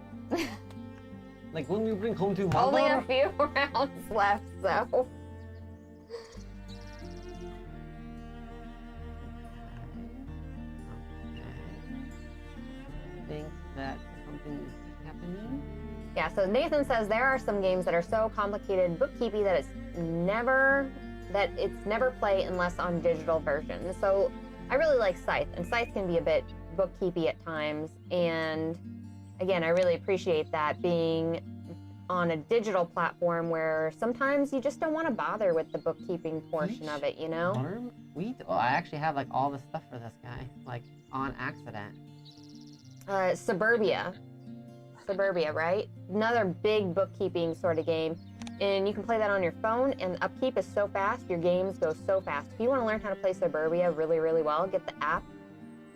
Like when you bring home to mother.
Only a few rounds left, so.
I think that something is happening.
Yeah, so Nathan says there are some games that are so complicated bookkeeping that it's never play unless on digital version. So I really like Scythe, and Scythe can be a bit bookkeepy at times. And again, I really appreciate that being on a digital platform where sometimes you just don't want to bother with the bookkeeping portion of it, you know?
Worm? Wheat? Oh, I actually have like all the stuff for this guy, like on accident.
Suburbia, right? Another big bookkeeping sort of game. And you can play that on your phone, and upkeep is so fast, your games go so fast. If you want to learn how to play Suburbia really, really well, get the app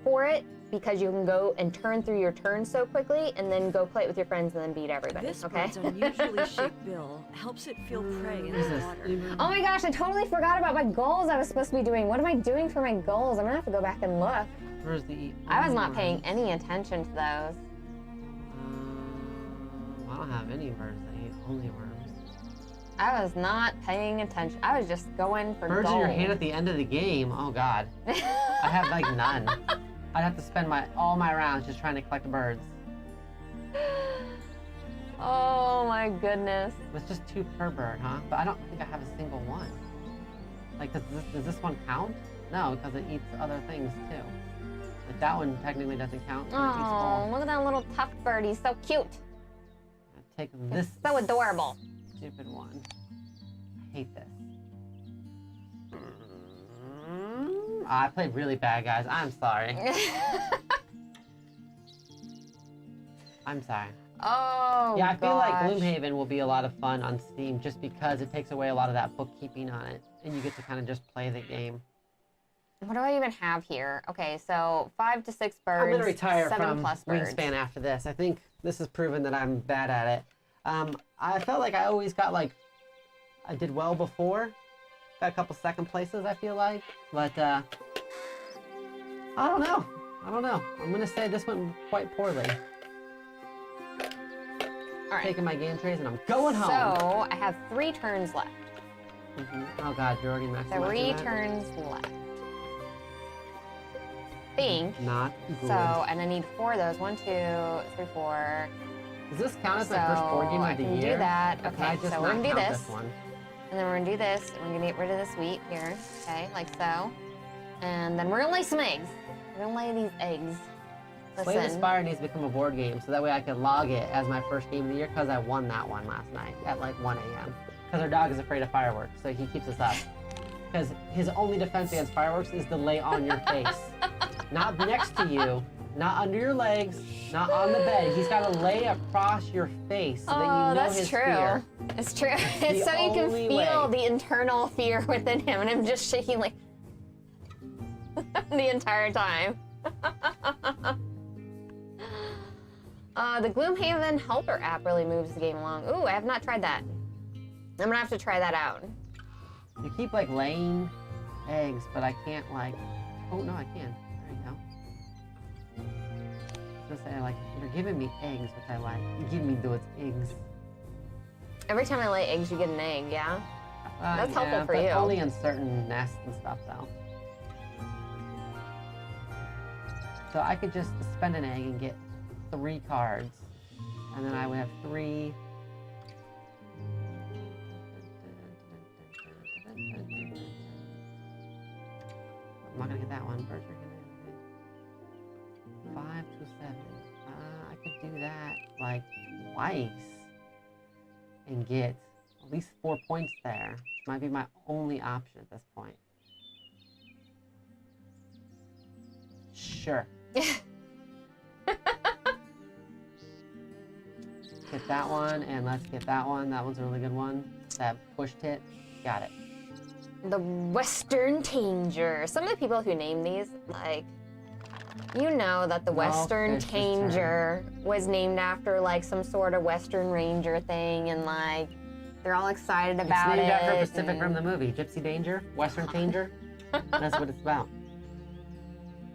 for it, because you can go and turn through your turns so quickly, and then go play it with your friends and then beat everybody,
This
okay?
bird's unusually shaped bill helps it feel prey in the water.
Oh my gosh, I totally forgot about my goals I was supposed to be doing. What am I doing for my goals? I'm gonna have to go back and look.
Where's the?
I was not paying any attention to those.
I don't have any birds that eat only worms.
I was not paying attention. I was just going for
Birds
gold.
in your hand at the end of the game. Oh God, I have like none. I'd have to spend all my rounds just trying to collect birds.
Oh my goodness.
It's just 2 per bird, huh? But I don't think I have a single one. Like, does this one count? No, because it eats other things too. Like that one technically doesn't count. It eats
Oh,
all.
look at that little tough bird. He's so cute.
I take this.
It's so adorable.
Stupid one. I hate this. I played really bad, guys. I'm sorry. I'm sorry.
Oh,
Yeah, I feel like
gosh.
Gloomhaven will be a lot of fun on Steam just because it takes away a lot of that bookkeeping on it, and you get to kind of just play the game.
What do I even have here? Okay, so 5 to 6 birds.
I'm gonna retire
7
from
plus birds.
Wingspan after this. I think this has proven that I'm bad at it. I felt like I always got I did well before. Got a couple second places, I feel like. But, I don't know. I'm gonna say this went quite poorly.
All right.
Taking my game trays and I'm going home.
So I have 3 turns left.
Oh God, you're already maximizing
3
that?
turns left. Think.
Not good.
So, and I need 4 of those. 1, 2, 3, 4.
Does this count as my first board game
So
of the
I can
year?
do that.
Or can
Okay,
I just
so we're
not
gonna do
count
this.
one?
And then we're gonna do this. We're gonna get rid of this wheat here. Okay, like so. And then we're gonna lay some eggs. We're gonna lay these eggs.
Slay the
Listen.
Spire needs to become a board game, so that way I can log it as my first game of the year, because I won that one last night at like 1 a.m. Because our dog is afraid of fireworks, so he keeps us up. Because his only defense against fireworks is to lay on your face. Not next to you, not under your legs, not on the bed. He's got to lay across your face so that you know
that's
his
true.
fear.
It's true. It's so you can
only
feel
way.
the internal fear within him, and I'm just shaking like the entire time. The Gloomhaven Helper app really moves the game along. Ooh, I have not tried that. I'm gonna have to try that out.
You keep like laying eggs, but I can't like. Oh no, I can. There you go. Just say like you're giving me eggs, which I like. You give me those eggs.
Every time I lay eggs, you get an egg, yeah? That's helpful for
but
you.
Only in certain nests and stuff, though. So I could just spend an egg and get 3 cards, and then I would have 3. I'm not gonna get that one. Birds are gonna 5 to 7. I could do that like twice and get at least 4 points there, which might be my only option at this point. Sure. Get that one, and let's get that one. That one's a really good one. That pushed hit. Got it.
The Western Tanger. Some of the people who name these, like, you know that the Western
Fish's
Tanger was named after, like, some sort of Western Ranger thing, and, like, they're all excited about
It's named after
it.
Pacific Rim, the movie. Gypsy Danger, Western Tanger. That's what it's about.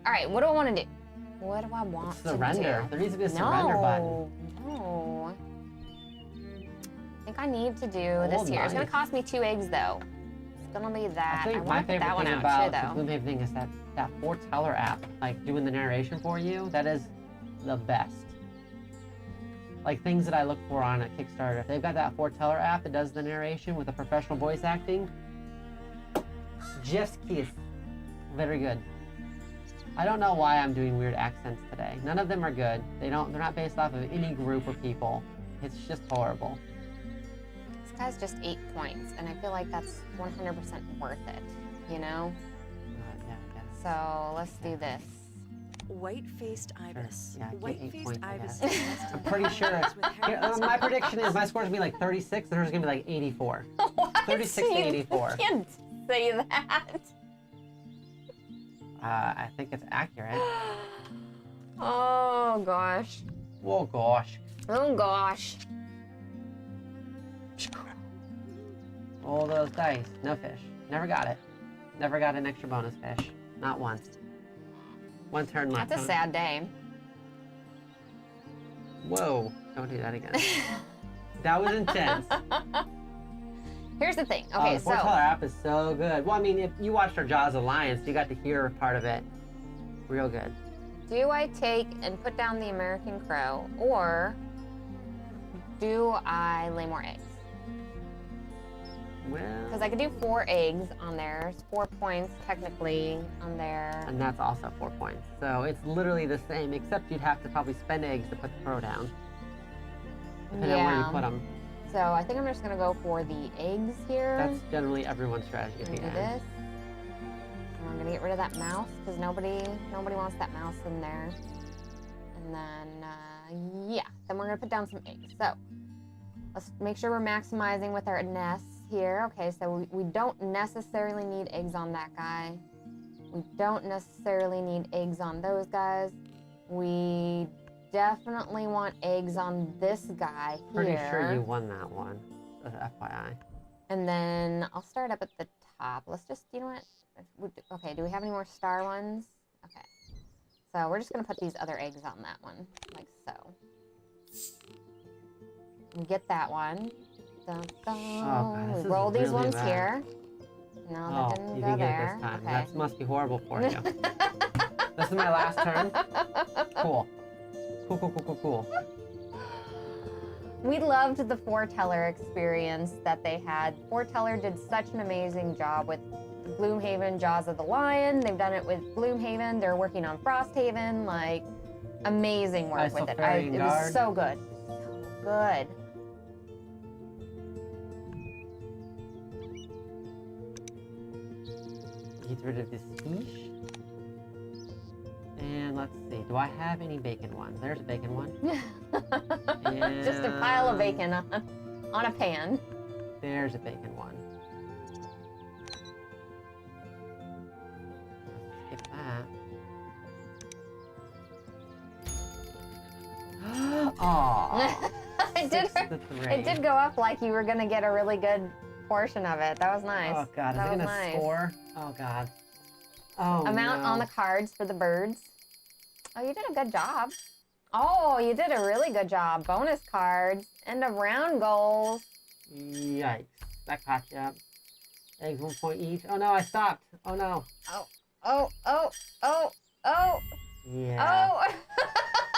All right, what do I want to do? What do I want
Surrender.
to do?
There needs to be a surrender button.
No. I think I need to do this
Old
here. It's gonna
knife.
cost me 2 eggs though. It's gonna be that.
I think my
want to put
favorite
that one
thing
out
about
too,
the
though.
Gloomhaven thing is that foreteller app, like doing the narration for you. That is the best. Like things that I look for on a Kickstarter. If they've got that foreteller app that does the narration with the professional voice acting, just kiss. Very good. I don't know why I'm doing weird accents today. None of them are good. They're not based off of any group of people. It's just horrible.
This guy's just 8 points, and I feel like that's 100% worth it, you know?
Yeah, I guess.
So let's do this.
White-faced ibis.
Yeah, get 8
White-faced
points, I
ibis.
guess.
is
I'm pretty sure it's...
with
Here,
herons
my
and
prediction is my
hawks.
score's gonna be like 36, and hers is gonna be like 84.
What?
36 to 84.
You can't say that.
I think it's accurate.
Oh gosh.
Oh gosh.
Oh gosh.
All those dice. No fish. Never got it. Never got an extra bonus fish. Not once. One turn left.
That's a sad day.
Whoa. Don't do that again. That was intense.
Here's the thing. Okay,
the
so
foreteller app is so good. Well, I mean, if you watched our Jaws Alliance, you got to hear part of it. Real good.
do I take and put down the American Crow, or do I lay more eggs?
Well,
Because I could do 4 eggs on there. It's 4 points technically on there.
and that's also 4 points. So it's literally the same, except you'd have to probably spend eggs to put the crow down. Depending on where you put them.
So I think I'm just gonna go for the eggs here.
That's generally everyone's strategy at
I'm
the
gonna do
end.
this. And I'm gonna get rid of that mouse because nobody wants that mouse in there. And then yeah, then we're gonna put down some eggs. So let's make sure we're maximizing with our nests here. Okay, so we don't necessarily need eggs on that guy. We don't necessarily need eggs on those guys. We definitely want eggs on this guy here.
Pretty sure you won that one, FYI.
And then I'll start up at the top. Let's just, you know what? Okay, do we have any more star ones? Okay. So we're just gonna put these other eggs on that one, like so. We get that one. Dun, dun.
Oh, God, this
We
is
roll these
really
ones
bad.
here. No, that
Oh,
didn't
you
go
didn't get it
there.
this time.
Okay.
That must be horrible for you. This is my last turn. Cool. Cool, cool, cool, cool, cool.
We loved the foreteller experience that they had. Foreteller did such an amazing job with Gloomhaven, Jaws of the Lion. They've done it with Gloomhaven. They're working on Frosthaven. Like, amazing work with it.
Isofarian
It was
Guard.
so good. So good.
Get rid of this fish. And let's see, do I have any bacon ones? There's a bacon one.
Just a pile of bacon on a pan.
There's a bacon one. Let's skip that. Aw.
It did.
6 to 3.
It did go up like you were gonna get a really good portion of it. That was nice.
Oh God, is
that
it
was
gonna
nice.
score? Oh God. Oh
Amount
no.
on the cards for the birds. Oh, you did a good job. Oh, you did a really good job. Bonus cards. End of round goals.
Yikes. That caught you up. Eggs 1 point each. Oh no, I stopped. Oh no.
Oh.
Yeah.
Oh.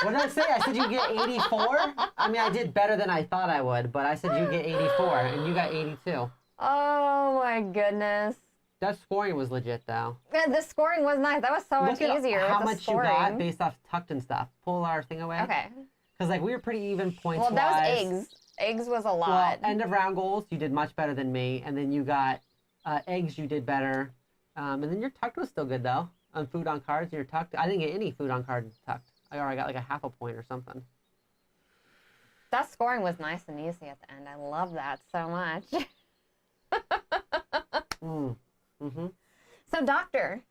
What did I say? I said you get 84? I mean, I did better than I thought I would, but I said you get 84, and you got 82.
Oh my goodness.
That scoring was legit, though.
Yeah, the scoring was nice. That was so much
Look at
easier
how
with the
much
scoring.
you got based off tucked and stuff. Pull our thing away.
Okay.
Because, like, we were pretty even points-wise.
Well, that was eggs. Eggs was a lot.
Well, end of round goals, you did much better than me, and then you got eggs, you did better. And then your tucked was still good, though. On food on cards, your tucked. I didn't get any food on cards tucked. I got like a half a point or something.
That scoring was nice and easy at the end. I love that so much. So, Doctor,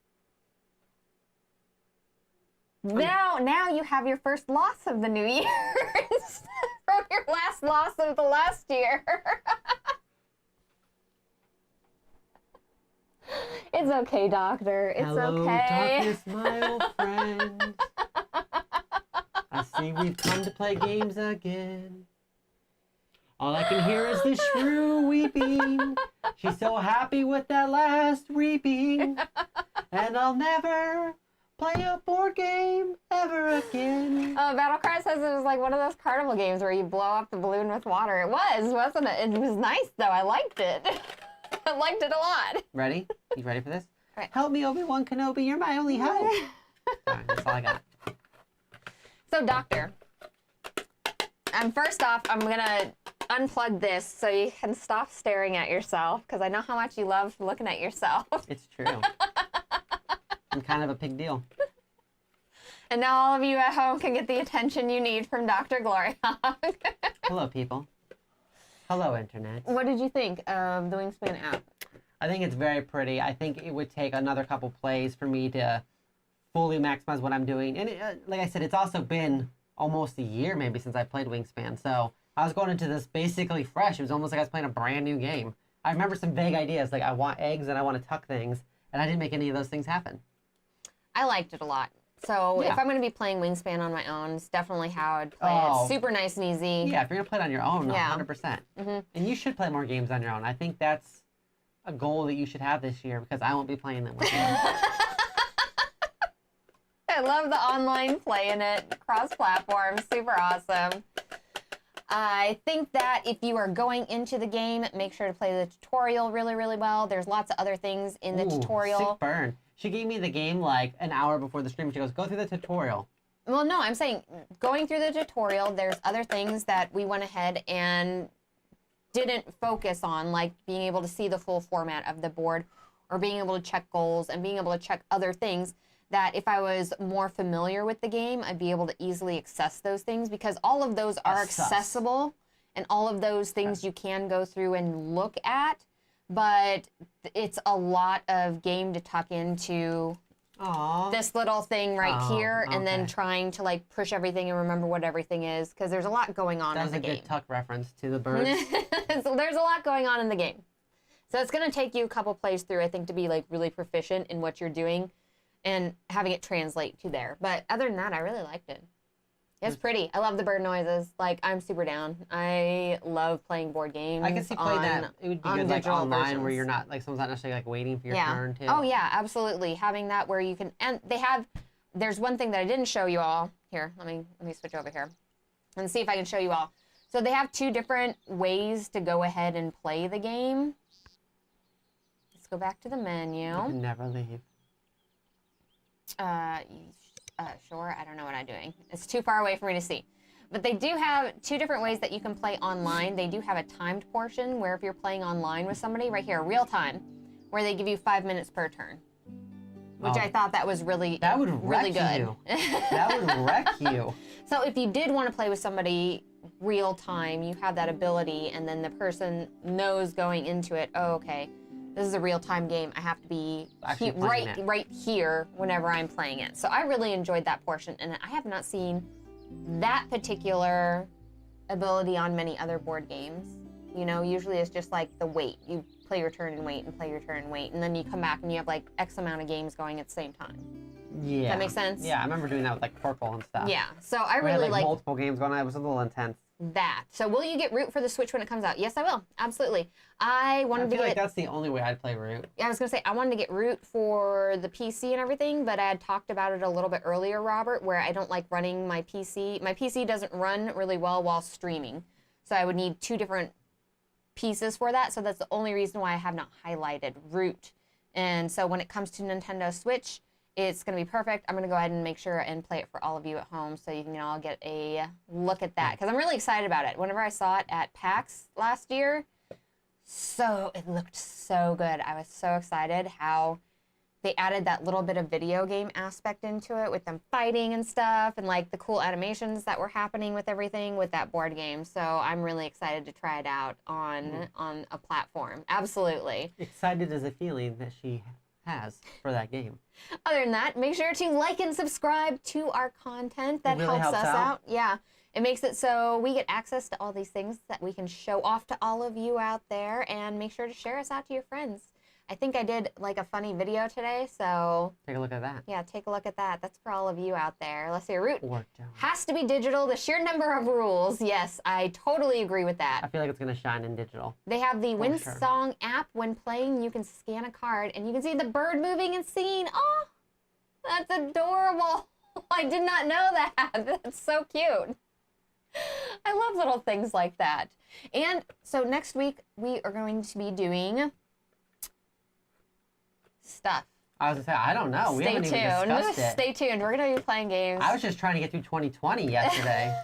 now you have your first loss of the new year from your last loss of the last year. It's okay, Doctor. It's
Hello,
okay.
darkness, my old friend. I see we've come to play games again. All I can hear is the shrew weeping. She's so happy with that last reaping. And I'll never play a board game ever again.
Battlecry says it was like one of those carnival games where you blow up the balloon with water. It was, wasn't it? It was nice, though. I liked it. I liked it a lot.
Ready? You ready for this?
Right.
Help me, Obi-Wan Kenobi. You're my only hope. All right, that's all I got.
So, Doctor, first off, I'm going to unplug this so you can stop staring at yourself, because I know how much you love looking at yourself.
It's true. I'm kind of a big deal.
And now all of you at home can get the attention you need from Dr. Gloryhoundd.
Hello, people. Hello, Internet.
What did you think of the Wingspan app?
I think it's very pretty. I think it would take another couple plays for me to fully maximize what I'm doing. And like I said, it's also been almost a year maybe since I played Wingspan. So I was going into this basically fresh. It was almost like I was playing a brand new game. I remember some vague ideas, like I want eggs and I want to tuck things, and I didn't make any of those things happen.
I liked it a lot. So
Yeah.
if I'm going to be playing Wingspan on my own, it's definitely how I'd play
Oh.
it. Super nice and easy.
Yeah, if you're going to play it on your own,
Yeah.
100%.
Mhm.
And you should play more games on your own. I think that's a goal that you should have this year, because I won't be playing them with you.
I love the online play in it, cross-platform, super awesome. I think that if you are going into the game, make sure to play the tutorial really, really well. There's lots of other things in the
Ooh,
tutorial.
sick burn. She gave me the game like an hour before the stream. She goes, go through the tutorial.
Well, no, I'm saying going through the tutorial, there's other things that we went ahead and didn't focus on, like being able to see the full format of the board, or being able to check goals and being able to check other things that if I was more familiar with the game, I'd be able to easily access those things, because all of those are accessible and all of those things you can go through and look at, but it's a lot of game to tuck into
Aww.
this little thing right
Oh,
here, and then
okay.
trying to like push everything and remember what everything is, because there's a lot going on
That
in
was
the
a
game.
good tuck reference to the birds.
So there's a lot going on in the game. So it's going to take you a couple plays through, I think, to be like really proficient in what you're doing and having it translate to there. But other than that, I really liked it. It's pretty. I love the bird noises. Like, I'm super down. I love playing board games.
I can see playing that. It would be good like
digital
online where
versions.
you're not, like someone's not necessarily like waiting for your turn too.
Oh yeah, absolutely. Having that where you can, and they have, there's one thing that I didn't show you all. Here, let me switch over here and see if I can show you all. So they have two different ways to go ahead and play the game. Let's go back to the menu.
You can never leave.
Sure, I don't know what I'm doing. It's too far away for me to see. But they do have two different ways that you can play online. They do have a timed portion where if you're playing online with somebody, right here, real time, where they give you 5 minutes per turn. Which I thought that was really,
That would
really
wreck
good.
you. That would wreck you.
So if you did want to play with somebody real time, you have that ability, and then the person knows going into it, oh, okay, this is a real time game. I have to be
Actually playing it.
right here whenever I'm playing it. So I really enjoyed that portion, and I have not seen that particular ability on many other board games. You know, usually it's just like the wait. You play your turn and wait, and play your turn and wait, and then you come back and you have like X amount of games going at the same time.
Yeah.
That makes sense?
Yeah, I remember doing that with like Purple and stuff.
Yeah. So I
We had
really
like
like
multiple games going on. It was a little intense.
that. So will you get Root for the Switch when it comes out? Yes, I will. Absolutely. I
I
wanted to
feel like
get.
that's the only way I'd play Root.
I was gonna say I wanted to get Root for the PC and everything, but I had talked about it a little bit earlier, Robert, where I don't like running my PC. My PC doesn't run really well while streaming, so I would need two different pieces for that. So that's the only reason why I have not highlighted Root. And so when it comes to Nintendo Switch, it's going to be perfect. I'm going to go ahead and make sure and play it for all of you at home so you can all get a look at that, because I'm really excited about it. Whenever I saw it at PAX last year, it looked so good. I was so excited how they added that little bit of video game aspect into it with them fighting and stuff, and like the cool animations that were happening with everything with that board game. So I'm really excited to try it out on a platform. Absolutely.
Excited is a feeling that she has for that game.
Other than that, make sure to like and subscribe to our content. That
really
helps us
helps out.
out. Yeah. It makes it so we get access to all these things that we can show off to all of you out there, and make sure to share us out to your friends. I think I did like a funny video today, so
Take a look at that.
yeah, take a look at that. That's for all of you out there. Let's see, a route
Or don't.
has to be digital. The sheer number of rules. Yes, I totally agree with that.
I feel like it's gonna shine in digital.
They have the
For sure.
Wingspan app. When playing, you can scan a card and you can see the bird moving and singing. Oh, that's adorable. I did not know that. That's so cute. I love little things like that. And so next week, we are going to be doing stuff.
I was gonna say, I don't know. We
Stay
haven't even
tuned.
discussed it.
Stay tuned. We're going to be playing games.
I was just trying to get through 2020 yesterday.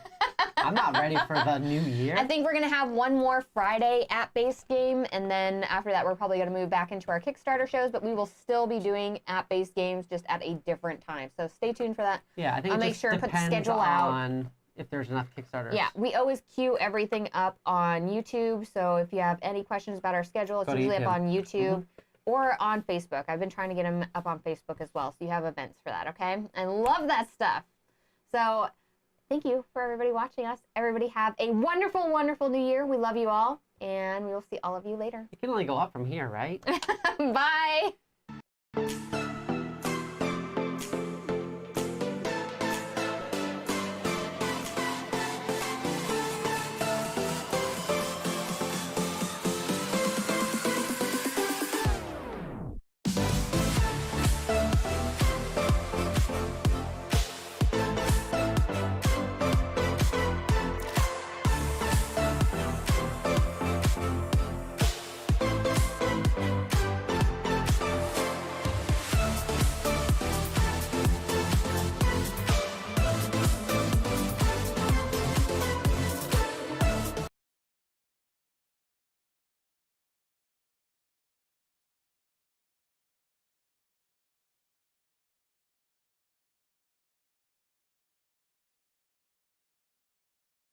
I'm not ready for the new year.
I think we're going to have one more Friday app-based game, and then after that, we're probably going to move back into our Kickstarter shows, but we will still be doing app-based games just at a different time. So stay tuned for that.
Yeah, I think
I'll
it
make
just
sure to put the
depends
schedule out.
on if there's enough Kickstarters.
Yeah, we always queue everything up on YouTube, so if you have any questions about our schedule, it's
Go to
usually
YouTube.
up on YouTube or on Facebook. I've been trying to get them up on Facebook as well, so you have events for that, okay? I love that stuff. So thank you for everybody watching us. Everybody have a wonderful, wonderful new year. We love you all, and we will see all of you later.
It can only go up from here, right?
Bye.